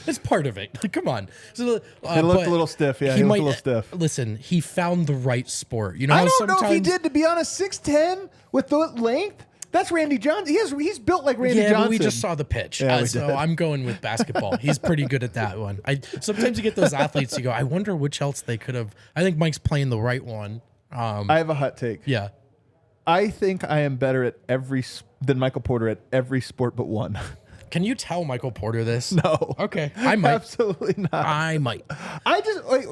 It's part of it. Like, come on. It looked a little stiff. Yeah, he looked a little stiff. Listen, he found the right sport. You know, I don't know if he did. To be honest, 6'10" with the length, That's Randy Johnson. He's built like Randy Yeah, Johnson. but we just saw the pitch. Yeah, we So did. I'm going with basketball. He's pretty good at that one. Sometimes you get those athletes, you go, I wonder which else they could have. I think Mike's playing the right one. I have a hot take. Yeah. I think I am better at than Michael Porter at every sport but one. Can you tell Michael Porter this? No. Okay. I might. Absolutely not. I might.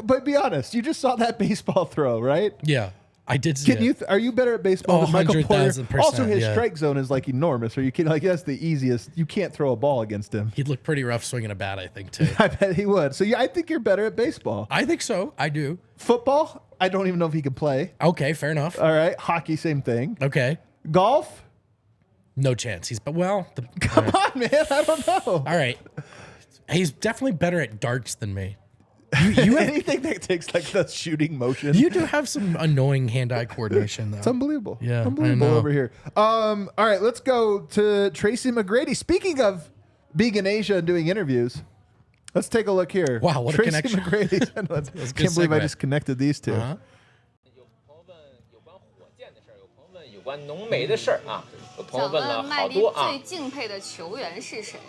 But be honest. You just saw that baseball throw, right? Yeah. I did see it. Are you better at baseball than Michael Porter? 100,000%, Also, his yeah. strike zone is like enormous. Are you kidding? Like that's the easiest. You can't throw a ball against him. He'd look pretty rough swinging a bat, I think, too. I bet he would. So yeah, I think you're better at baseball. I think so. I do. Football, I don't even know if he can play. Okay, fair enough. All right. Hockey, same thing. Okay. Golf? No chance. Come on, man. I don't know. All right. He's definitely better at darts than me. You have, Anything that takes like the shooting motion. you do have some annoying hand-eye coordination, though. It's unbelievable. Yeah, I Unbelievable know. over here. All right, let's go to Tracy McGrady. Speaking of being in Asia and doing interviews, let's take a look here. Wow, what a Tracy connection. McGrady. a good Can't believe I segue. just connected these two. Uh-huh. 有朋友问有关火箭的事儿，有朋友问有关浓眉的事儿啊，有朋友想问了问麦迪好多啊最。敬佩的球员是谁？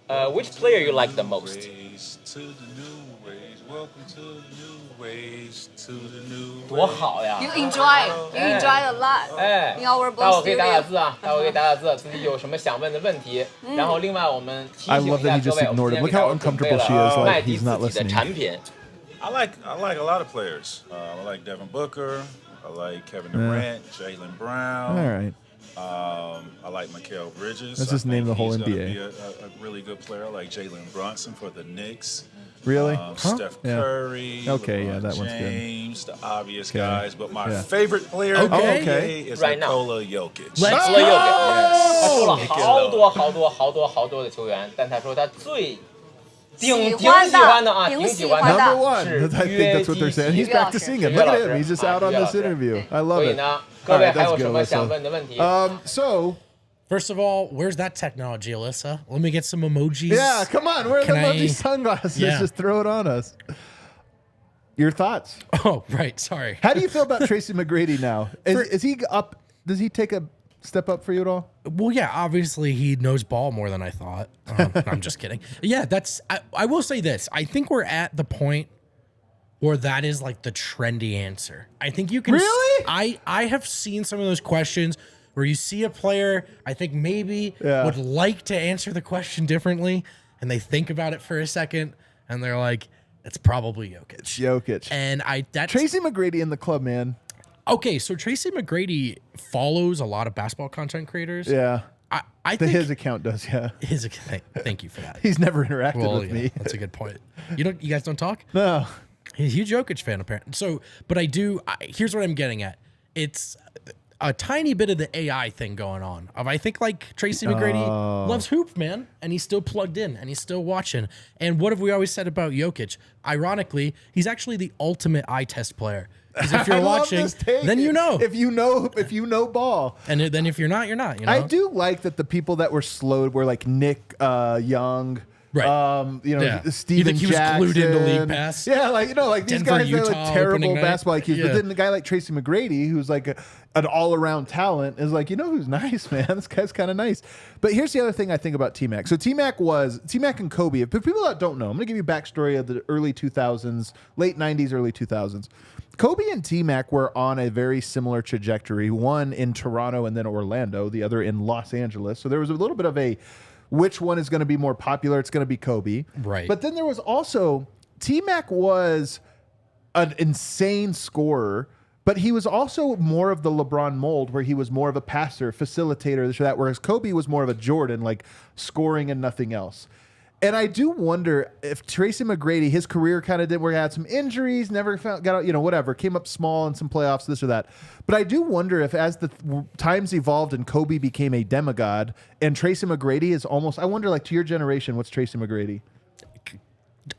Which player you like the most? Ways to the new ways, welcome to the new ways, to the new 多好呀！ You enjoy a lot 哎， in our 待会 both 儿可以打打 studio。字啊，待会儿可以打打字，自己有什么想问的问题。然后另外我们提 I 醒 love 一 that 下 he 各 just 位，我 ignored 们 him. 今天 Look 给 how 大家准备 uncomfortable she is, 了 like 麦迪 he's 自 not 己的 listening. 产品。 I like a lot of players. I like Devin Booker. I like Kevin Durant, Jaylen Brown. All right. I like Mikal Bridges. Let's just I name think the whole he's gonna NBA. Be a really good player. I like Jalen Brunson for the Knicks. Really? Steph Yeah. Curry. Okay, yeah, LeBron that one's good. James, the obvious Okay. guys. But my Yeah. favorite player Okay. in the Okay. NBA is Right now. Nikola Jokic. Let's 除了右给，他说了 Yes. 好多的球员，但他说他最挺喜喜欢的欢的啊，挺挺喜欢喜欢的 Number 的 one. 是 I think 约 that's what they're 基 saying. He's 奇。 practicing it. 约 Look 老 at 师 him. He's just 啊 out on 约老 this 师 interview. I 所 love 以 it. 呢，各 All 位 right, 还 that's 有 good, 什么想 Alyssa. 问的问题？ So First of all, where's that technology, Alyssa? Let me get some emojis. yeah, come on. Where are the Can I- lovely sunglasses? Yeah. Just throw it on us. Your thoughts? Oh, right. Sorry. How do you feel about Tracy McGrady now? Is he up? Does he take a step up for you at all? Well, yeah, obviously he knows ball more than I thought. I'm just kidding. Yeah, I will say this. I think we're at the point where that is like the trendy answer. I think you can. Really? I have seen some of those questions where you see a player I think maybe Yeah. would like to answer the question differently, and they think about it for a second, and they're like, it's probably Jokic. Jokic. And that's Tracy McGrady in the club, man. okay. So Tracy McGrady follows a lot of basketball content creators. Yeah. I think His account does, yeah. Thank you for that. He's never interacted Well, with yeah, me. that's a good point. You guys don't talk? No. He's a huge Jokic fan, apparently. So, but here's what I'm getting at. It's a tiny bit of the AI thing going on. I think like Tracy McGrady loves hoop, man, and he's still plugged in and he's still watching. And what have we always said about Jokic? Ironically, he's actually the ultimate eye test player. Because if I you're love watching, this take. then you know. If you know ball. And then if you're not, you're not. You know? I do like that the people that were slowed were like Nick Young. Right. Steven You think he was Jackson. glued into League Pass? Yeah, like these Denver, guys that are Utah, like terrible opening night? basketball IQs. Yeah. But then the guy like Tracy McGrady, who's like an all-around talent, is like, who's nice, man? This guy's kind of nice. But here's the other thing I think about T-Mac. So T-Mac and Kobe. If people that don't know, I'm gonna give you a backstory of the early 2000s, late 90s, early 2000s. Kobe and T-Mac were on a very similar trajectory, one in Toronto and then Orlando, the other in Los Angeles. So there was a little bit of a which one is going to be more popular? It's going to be Kobe. Right. But then there was also, T-Mac was an insane scorer, but he was also more of the LeBron mold where he was more of a passer, facilitator, this or that, whereas Kobe was more of a Jordan, like scoring and nothing else. And I do wonder if Tracy McGrady, his career kind of didn't work, had some injuries, never got out, whatever, came up small in some playoffs, this or that. But I do wonder if as the times evolved and Kobe became a demigod and Tracy McGrady is almost, I wonder, like to your generation, what's Tracy McGrady?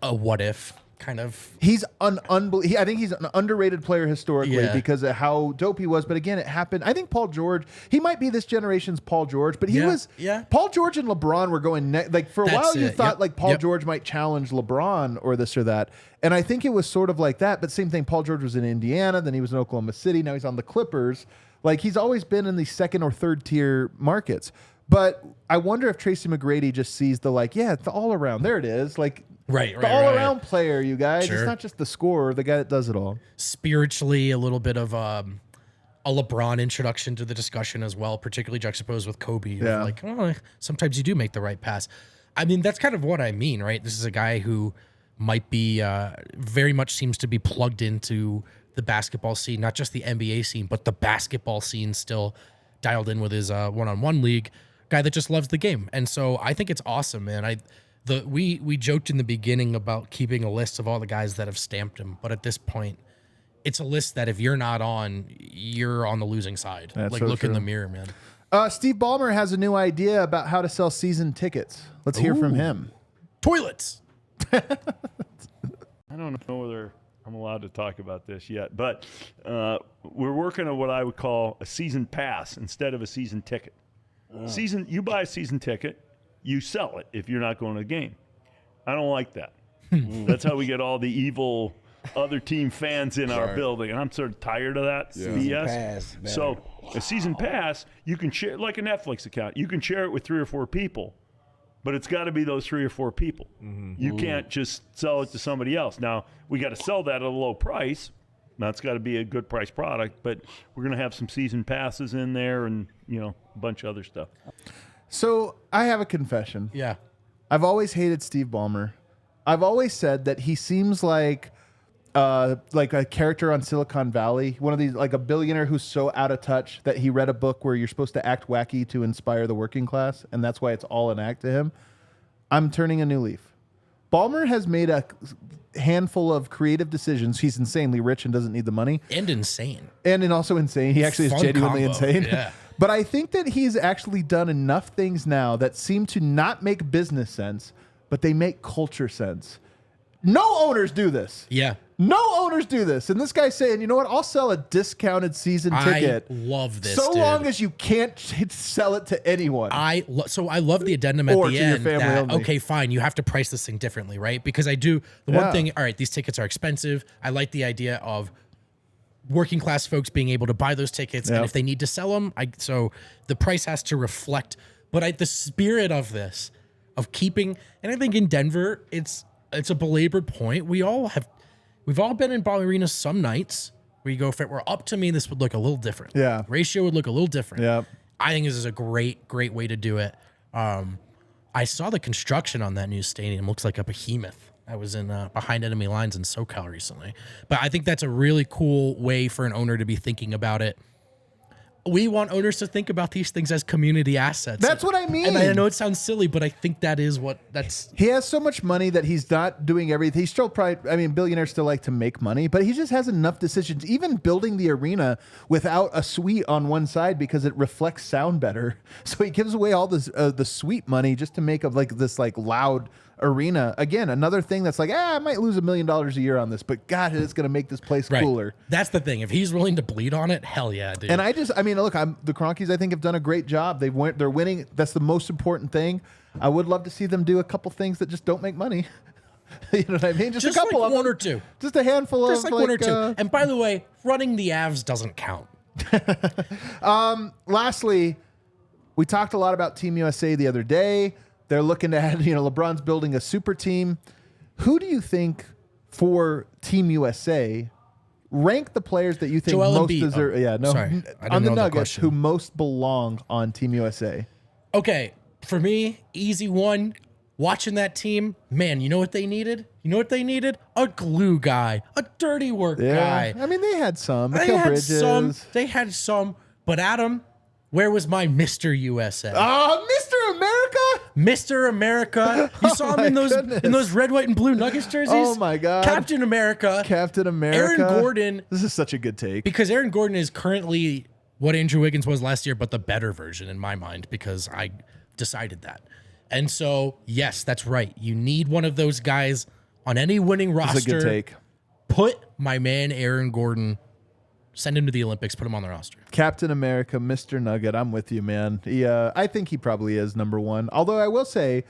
A what if? kind of. He's an I think he's an underrated player historically because of how dope he was. But again, it happened. I think Paul George, he might be this generation's Paul George, but he was. Yeah. Paul George and LeBron were going like for a while. You thought like Paul George might challenge LeBron or this or that, and I think it was sort of like that. But same thing. Paul George was in Indiana, then he was in Oklahoma City. Now he's on the Clippers. Like he's always been in the second or third tier markets. But I wonder if Tracy McGrady just sees the it's the all around. There it is. Like the all around player, you guys. Sure. It's not just the scorer, the guy that does it all. Spiritually, a little bit of a LeBron introduction to the discussion as well, particularly juxtaposed with Kobe. Yeah. Like, sometimes you do make the right pass. I mean, that's kind of what I mean, right? This is a guy who might be very much seems to be plugged into the basketball scene, not just the NBA scene, but the basketball scene still dialed in with his one-on-one league. Guy that just loves the game. And so I think it's awesome, man. We joked in the beginning about keeping a list of all the guys that have stamped him, but at this point, it's a list that if you're not on, you're on the losing side. That's like so look true. in the mirror, man. Steve Ballmer has a new idea about how to sell season tickets. Let's hear from him. Toilets. I don't know whether I'm allowed to talk about this yet, but we're working on what I would call a season pass instead of a season ticket. You buy a season ticket, you sell it if you're not going to the game. I don't like that. That's how we get all the evil other team fans in our building, and I'm sort of tired of that BS. So a season pass, you can share like a Netflix account. You can share it with 3 or 4 people, but it's got to be those 3 or 4 people. You can't just sell it to somebody else. Now we got to sell that at a low price. That's got to be a good price product, but we're going to have some season passes in there and, a bunch of other stuff. So I have a confession. Yeah. I've always hated Steve Ballmer. I've always said that he seems like a character on Silicon Valley, one of these, like a billionaire who's so out of touch that he read a book where you're supposed to act wacky to inspire the working class, and that's why it's all an act to him. I'm turning a new leaf. Ballmer has made a handful of creative decisions. He's insanely rich and doesn't need the money. And insane. And also insane. He actually is genuinely insane. Yeah. But I think that he's actually done enough things now that seem to not make business sense, but they make culture sense. No owners do this. Yeah. No owners do this. And this guy's saying, you know what? I'll sell a discounted season ticket. I love this, so long as you can't sell it to anyone. So I love the addendum at Or the to your end family that, only. okay, fine, you have to price this thing differently, right? Because I do, the one thing, all right, these tickets are expensive. I like the idea of working class folks being able to buy those tickets. And if they need to sell them, so the price has to reflect. But the spirit of this, of keeping, and I think in Denver, it's a belabored point. We've all been in ball arenas some nights where you go, if it were up to me, this would look a little different. Yeah. Ratio would look a little different. Yeah. I think this is a great way to do it. I saw the construction on that new stadium. Looks like a behemoth. I was in behind enemy lines in SoCal recently. But I think that's a really cool way for an owner to be thinking about it. We want owners to think about these things as community assets. That's what I mean. And I know it sounds silly, but I think that is he has so much money that he's not doing everything. He's still probably, billionaires still like to make money, but he just has enough decisions, even building the arena without a suite on one side because it reflects sound better. So he gives away all this, the suite money just to make this loud arena. Again, another thing that's I might lose $1 million a year on this, but God, it's going to make this place cooler. That's the thing. If he's willing to bleed on it, hell yeah, dude. And look, the Kroenkes, I think, have done a great job. They're winning. That's the most important thing. I would love to see them do a couple things that just don't make money. You know what I mean? Just a couple of one or two. Just a handful of one or two. And by the way, running the Avs doesn't count. Lastly, we talked a lot about Team USA the other day. They're looking to add, LeBron's building a super team. Who do you think for Team USA, rank the players that you think Joel most Embiid. deserve? Sorry, on the Nuggets, who most belong on Team USA? Okay, for me, easy one. Watching that team, man, you know what they needed? A glue guy, a dirty work guy. They had some. They had some. But Adam, where was my Mr. USA? Mr. America? Mr. America. You saw him in those red, white, and blue Nuggets jerseys? Oh, my God. Captain America. Aaron Gordon. This is such a good take. Because Aaron Gordon is currently what Andrew Wiggins was last year, but the better version in my mind, because I decided that. And so, yes, that's right. You need one of those guys on any winning roster. That's a good take. Put my man Aaron Gordon, send him to the Olympics, put him on the roster. Captain America, Mr. Nugget. I'm with you, man. I think he probably is number one. Although I will say,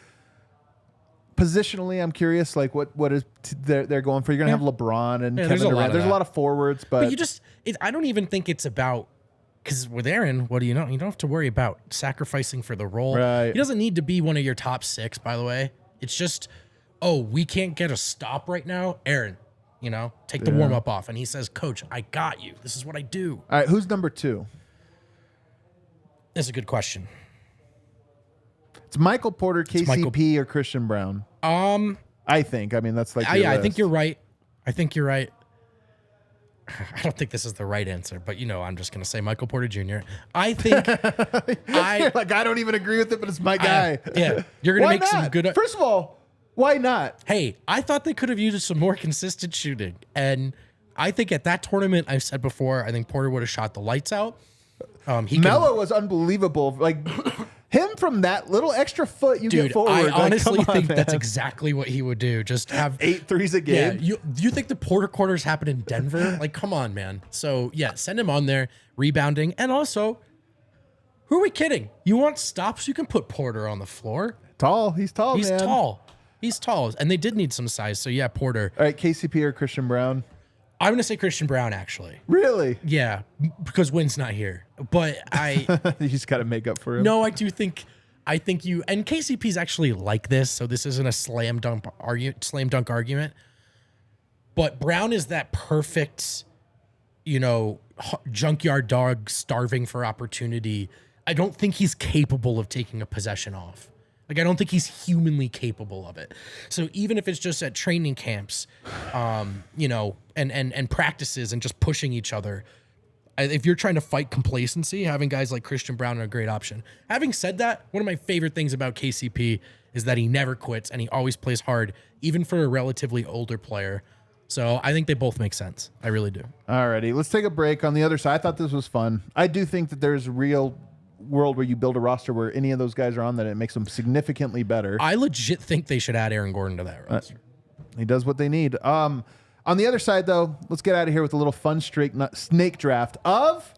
positionally, I'm curious, like what is they're going for. You're gonna have LeBron and Kevin Durant. There's a lot of forwards, but you just I don't even think it's about, because with Aaron, what do you know? You don't have to worry about sacrificing for the role. Right. He doesn't need to be one of your top 6, by the way. It's just, we can't get a stop right now. Aaron, take the warm up off, and he says, "Coach, I got you. This is what I do." All right, who's number 2? That's a good question. It's Michael Porter, KCP, or Christian Brown. I think. I mean, that's like. I think you're right. I don't think this is the right answer, but I'm just gonna say Michael Porter Jr. I think I don't even agree with it, but it's my guy. You're gonna Why make not? some good. First of all, why not? Hey, I thought they could have used some more consistent shooting, and I think at that tournament, I've said before, I think Porter would have shot the lights out. Melo was unbelievable. Like him from that little extra foot you get forward. I honestly think man. that's exactly what he would do. Just have 8 threes a game. Yeah, do you think the Porter quarters happen in Denver? Like, come on, man. So yeah, send him on there, rebounding, and also, who are we kidding? You want stops? You can put Porter on the floor. Tall. He's tall. He's man. tall. He's tall, and they did need some size. So yeah, Porter. All right, KCP or Christian Brown? I'm gonna say Christian Brown, actually. Really? Yeah, because Wynn's not here. But you just got to make up for him. No, I think you, and KCP's actually like this, so this isn't a slam dunk argument. But Brown is that perfect, junkyard dog starving for opportunity. I don't think he's capable of taking a possession off. Like, I don't think he's humanly capable of it. So even if it's just at training camps, and practices and just pushing each other, if you're trying to fight complacency, having guys like Christian Brown are a great option. Having said that, one of my favorite things about KCP is that he never quits and he always plays hard, even for a relatively older player. So I think they both make sense. I really do. Alrighty, let's take a break. On the other side, I thought this was fun. I do think that there's real world where you build a roster where any of those guys are on that it makes them significantly better. I legit think they should add Aaron Gordon to that roster. He does what they need. On the other side, though, let's get out of here with a little fun snake draft of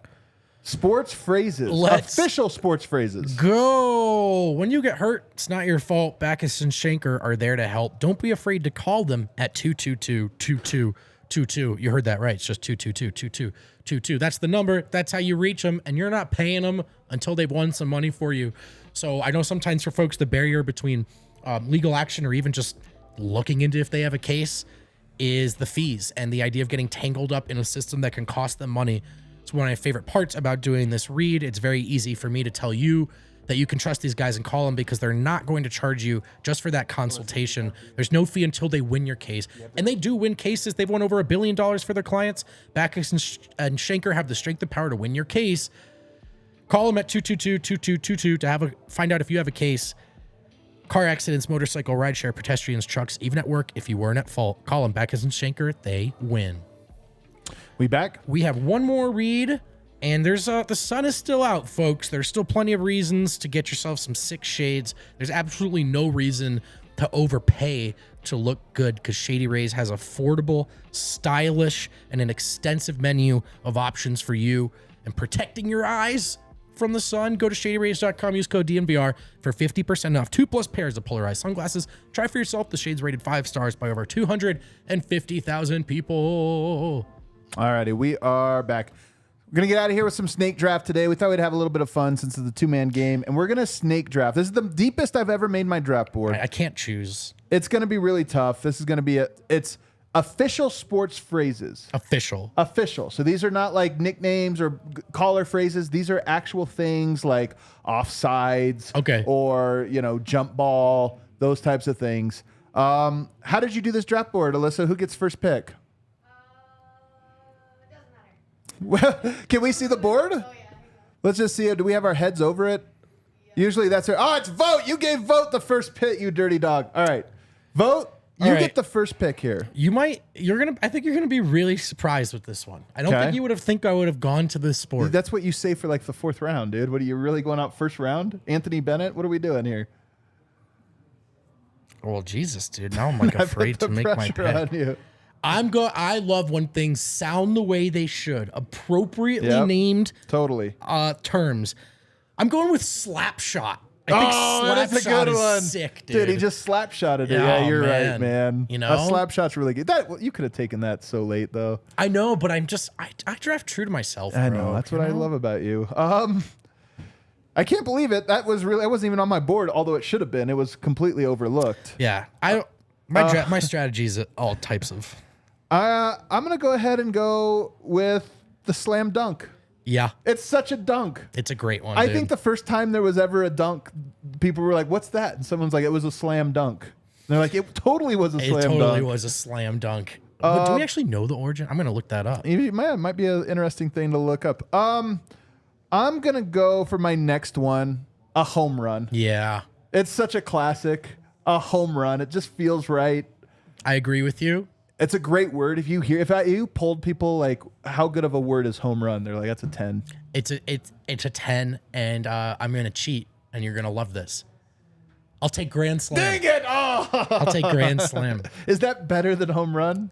sports phrases. Official sports phrases. Go. When you get hurt, it's not your fault. Backus and Shanker are there to help. Don't be afraid to call them at 222-2222. You heard that right. It's just 222-2222. That's the number. That's how you reach them, and you're not paying them until they've won some money for you. So I know sometimes for folks, the barrier between legal action or even just looking into if they have a case is the fees and the idea of getting tangled up in a system that can cost them money. It's one of my favorite parts about doing this read. It's very easy for me to tell you that you can trust these guys and call them because they're not going to charge you just for that consultation. There's no fee until they win your case. And they do win cases. They've won over $1 billion for their clients. Backus and Shanker have the strength and power to win your case. Call them at 222-2222 to find out if you have a case. Car accidents, motorcycle, rideshare, pedestrians, trucks, even at work, if you weren't at fault, call them. Backus and Shanker, they win. We back? We have one more read, and there's the sun is still out, folks. There's still plenty of reasons to get yourself some 6 shades. There's absolutely no reason to overpay to look good because Shady Rays has affordable, stylish, and an extensive menu of options for you. And protecting your eyes from the sun, go to shadyrays.com, use code DNVR for 50% off 2+ pairs of polarized sunglasses. Try for yourself. The shades rated 5 stars by over 250,000 people. Alrighty, we are back. We're going to get out of here with some snake draft today. We thought we'd have a little bit of fun since it's a 2-man game, and we're going to snake draft. This is the deepest I've ever made my draft board. I can't choose. It's going to be really tough. This is going to be it's official sports phrases. Official. So these are not like nicknames or caller phrases. These are actual things like offsides, or jump ball, those types of things. How did you do this draft board, Alyssa? Who gets first pick? It doesn't matter. Well, can we see the board? Oh, yeah. Let's just see it. Do we have our heads over it? Yeah. Usually that's it. Oh, it's Vote. You gave Vote the first pick, you dirty dog. All right. Vote. You get the first pick here. I think you're gonna be really surprised with this one. I don't think you would have gone to this sport. That's what you say for like the 4th round, dude. What are you really going out first round? Anthony Bennett? What are we doing here? Well, Jesus, dude. Now I'm like afraid to make my Pressure on pick. you. I love when things sound the way they should, appropriately named Totally. terms. I'm going with Slapshot. I think that's a Slapshot good is one. sick, dude. He just slap shotted it. Yeah, Yeah, you're right, man. man. You a know? slap shot's really good. You could have taken that so late though. I know, but I draft true to myself. I bro, know. That's what you I know? love about you. I can't believe it. That wasn't even on my board, although it should have been. It was completely overlooked. Yeah, my strategy is all types of. I'm gonna go ahead and go with the slam dunk. Yeah, It's such a dunk. it's a great one. I dude. think the first time there was ever a dunk, people were like, "What's that?" And someone's like, "It was a slam dunk." And they're like, "It totally was a it slam totally dunk." was a slam dunk. But do we actually know the origin? I'm gonna look that up. It might be an interesting thing to look up. I'm gonna go for my next one, a home run. Yeah, It's such a classic, a home run. It just feels right. I agree with you. It's a great word. If you polled people like how good of a word is home run, they're like, that's a 10. It's a 10, and I'm gonna cheat, and you're gonna love this. I'll take grand slam. Dang it! Oh, I'll take grand slam. is that better than home run?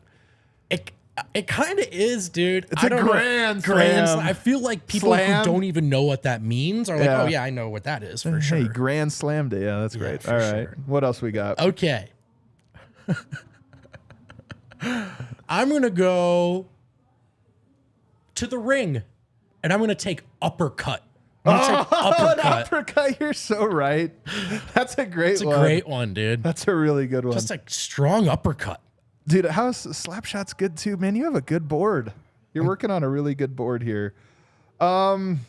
It kind of is, dude. It's I a don't know. grand slam. I feel like people Slam. who don't even know what that means are like, Yeah. oh yeah, I know what that is for sure. Hey, grand slammed it. Yeah, that's great. for All right. sure. What else we got? Okay. I'm going to go to the ring, and I'm going to take uppercut. I'm going to take An uppercut. uppercut. You're so right. That's a great It's a one. great one, dude. That's a really good one. Just a strong uppercut. Dude, how's Slapshot's good too, man? You have a good board. You're working on a really good board here. I'm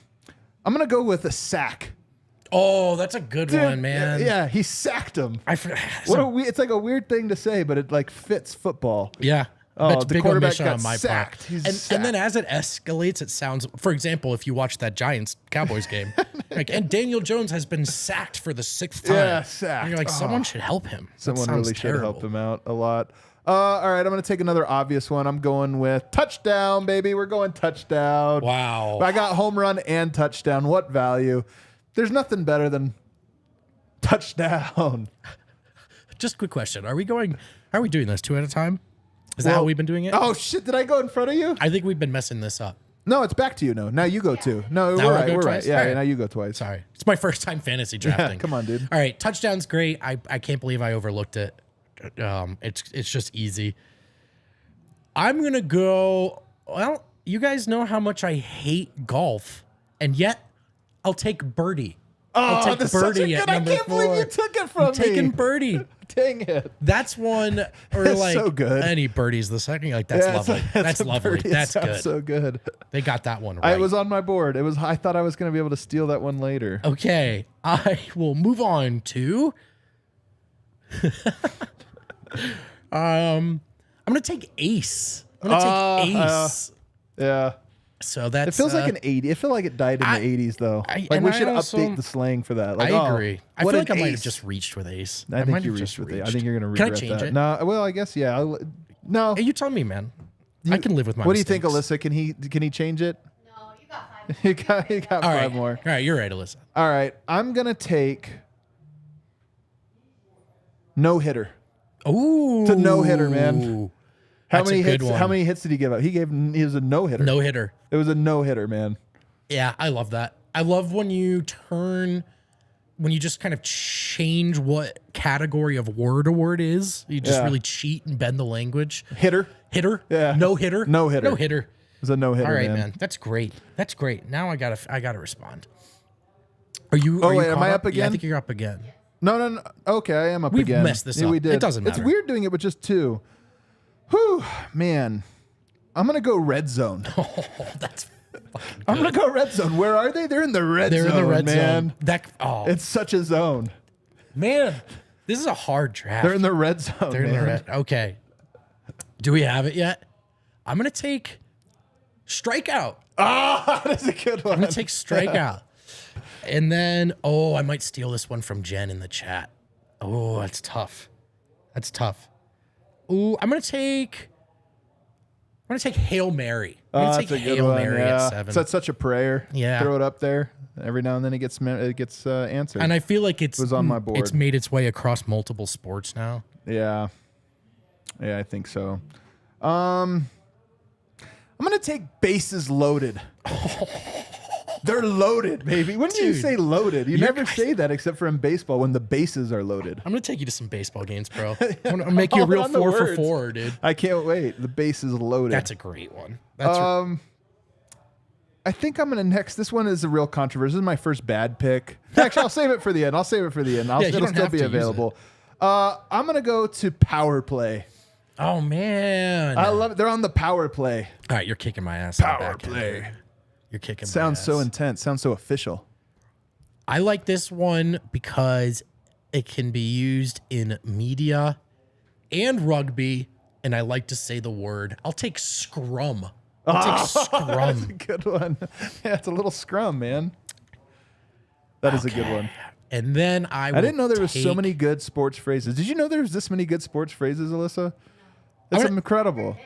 gonna go with a sack. Oh, that's a good Dude, one, man. Yeah, he sacked him. It's like a weird thing to say, but it like fits football. Yeah. Oh, That's the big quarterback omission got on my sacked. part. He's And then sacked. as it escalates, it sounds, for example, if you watch that Giants Cowboys game, and Daniel Jones has been sacked for the 6th time. Yeah, sacked. And you're like, someone should help him. That Someone sounds really should have helped terrible. him out a lot. All right, I'm going to take another obvious one. I'm going with touchdown, baby. We're going touchdown. Wow. I got home run and touchdown. What value? There's nothing better than touchdown. Just a quick question. Are we doing this 2 at a time? Is that how we've been doing it? Oh, shit. Did I go in front of you? I think we've been messing this up. No, it's back to you. No, now you go too. No, Now we're I right. go We're right. twice? Yeah, All right. now you go twice. Sorry. It's my first time fantasy drafting. come on, dude. All right. Touchdown's great. I can't believe I overlooked it. It's just easy. I'm going to go, well, you guys know how much I hate golf, and yet I'll take birdie. I'll take that's such a birdie at good. I number can't believe 4. you took it from I'm me. taking birdie. Dang it. That's one or That's like so good. any birdies the second. You're like, that's Yeah, lovely. That's a lovely. birdie. It That's sounds good. So good. They got that one right. It was on my board. I thought I was going to be able to steal that one later. Okay, I will move on to. I'm gonna take ace. I'm gonna take ace. Yeah. So that's. It feels like an 80. I feel like it died in the 80s though. and we I should also- update the slang for that. Like, I agree. I what feel an like I might have ace. just reached with ace. I think might you have reached just with it. I think you're going to Can regret I change that. it? No, well, I guess yeah. No. Hey, you tell me, man. I can live with my. What do you think, mistakes. Alyssa? Can he change it? No, you got 5. he got All 5 right, more. All right, you're right, Alyssa. All right, I'm gonna take no hitter. Ooh, It's a no-hitter, man. How That's many a good hits? one. How many hits did he give up? He was a no hitter. No hitter. It was a no hitter, man. Yeah, I love that. I love when you just kind of change what category of word a word is. You just Yeah. really cheat and bend the language. Hitter. Hitter? Yeah. No hitter? No hitter. No hitter. It was a no hitter. All right, man. That's great. That's great. Now I gotta respond. Are you? Oh, are you wait, am caught I up Yeah, I again? think you're up again. No. Okay, I am up We've again. messed this Yeah, up. we did. It doesn't It's matter. weird doing it with just 2. Whew, man. I'm gonna go red zone. Oh, that's fucking I'm gonna go red zone. Where are they? They're in the red They're zone. in the red man. zone. It's such a zone. Man, this is a hard draft. They're in the red zone. They're in the red. Okay. Do we have it yet? I'm gonna take strikeout. Ah, that's a good one. I'm gonna take strikeout. And then, I might steal this one from Jen in the chat. Oh, that's tough. That's tough. Ooh, I'm gonna take Hail Mary. I'm gonna that's take a good Hail one. Mary Yeah. at 7. So that's such a prayer. Yeah. Throw it up there. Every now and then it gets answered. And I feel like it was on my board. It's made its way across multiple sports now. Yeah. Yeah, I think so. I'm going to take bases loaded. They're loaded, baby. When do you Dude, say loaded? You you're never guys- say that except for in baseball when the bases are loaded. I'm gonna take you to some baseball games, bro. I'm gonna make you a All real on the 4 for words. 4, dude. I can't wait. The bases loaded. That's a great one. That's I think I'm going to next. This one is a real controversy. This is my first bad pick. Actually, I'll save it for the end. Yeah, you It'll don't still have be to use available. I'm going to go to power play. oh man. I love it. They're on the power play. All right, you're kicking my ass. in the Power back end. play. You're kicking. Sounds my so ass. intense. Sounds so official. I like this one because it can be used in media and rugby, and I like to say the word. I'll take scrum. I'll take scrum. That's a good one. Yeah, it's a little scrum, man. That is a good one. And then I didn't know there was so take- many good sports phrases. Did you know there was this many good sports phrases, Alyssa? That's gonna- incredible.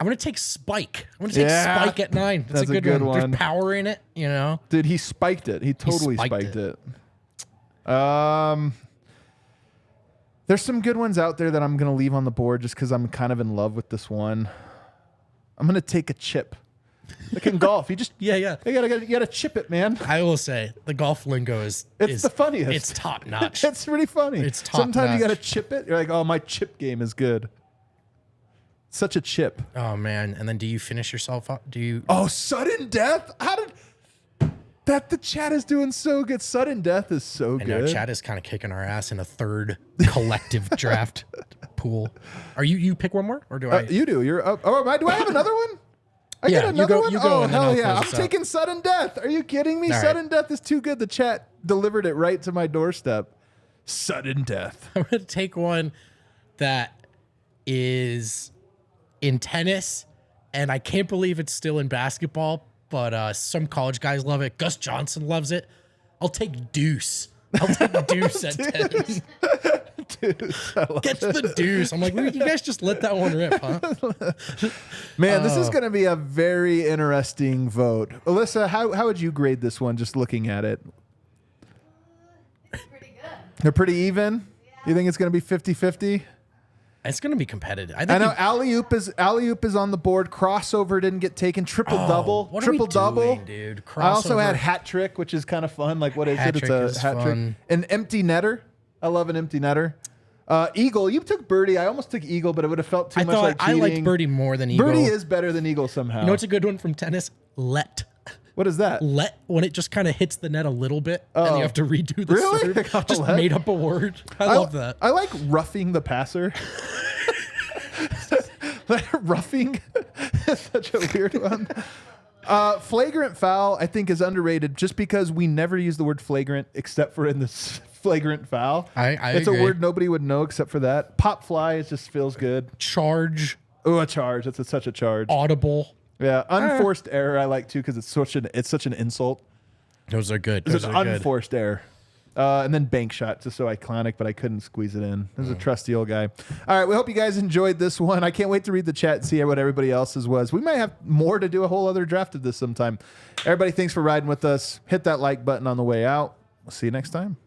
I'm gonna take Spike. I'm gonna take Yeah. Spike at 9. That's That's a a good, good one. one. There's power in it, you know. Dude, he spiked it. He totally spiked spiked it. There's some good ones out there that I'm going to leave on the board just because I'm kind of in love with this one. I'm going to take a chip. Like in golf, you just Yeah. you gotta chip it, man. I will say the golf lingo is The funniest. It's top notch. It's really funny. It's top Sometimes you notch. gotta chip it. You're like, oh, my chip game is good. Such a chip. Oh man! And then do you finish yourself up? Do you? Oh, sudden death? How did that? The chat is doing so good. Sudden death is so I good. know Chad is kind of kicking our ass in a third collective draft pool. Are you pick one more or do I? You do. You're up. Oh, do I have another one? I Yeah, get you another go- one. you go Oh, and then hell I'll yeah! close I'm this out. taking sudden death. Are you kidding me? All right. Sudden death is too good. The chat delivered it right to my doorstep. Sudden death. I'm gonna take one that is in tennis, and I can't believe it's still in basketball. But some college guys love it. Gus Johnson loves it. I'll take deuce. I'll take deuce at 10. Get the deuce. I'm like, you guys just let that one rip, huh? Man, this is going to be a very interesting vote. Alyssa, how would you grade this one just looking at it? It's pretty good. They're pretty even? You think it's going to be 50-50? It's gonna be competitive. I think I know alley-oop is on the board. Crossover didn't get taken. Triple-double. what are we Triple-double. doing, dude? I also Crossover. had hat trick, which is kind of fun. Like, what is Hat it? It's trick a is hat trick. fun. An empty netter. I love an empty netter. Eagle. You took birdie. I almost took eagle, but it would have felt too I much thought like I cheating. liked birdie more than eagle. Birdie is better than eagle somehow. You know what's a good one from tennis? Let. What is that? Let, when it just kind of hits the net a little bit and you have to redo the Really? serve. Just Let? made up a word. I love that. I like roughing the passer. Roughing is such a weird one. Flagrant foul, I think, is underrated just because we never use the word flagrant except for in this flagrant foul. I It's agree. a word nobody would know except for that. Pop fly, it just feels good. Charge, Oh, a charge. That's such a charge. audible. Yeah, unforced error I like too because it's such an insult. Those are good. It's Those an are good. unforced error. And then bank shot, just so iconic, but I couldn't squeeze it in. This is a trusty old guy. All right, we hope you guys enjoyed this one. I can't wait to read the chat and see what everybody else's was. We might have more to do a whole other draft of this sometime. Everybody, thanks for riding with us. Hit that like button on the way out. We'll see you next time.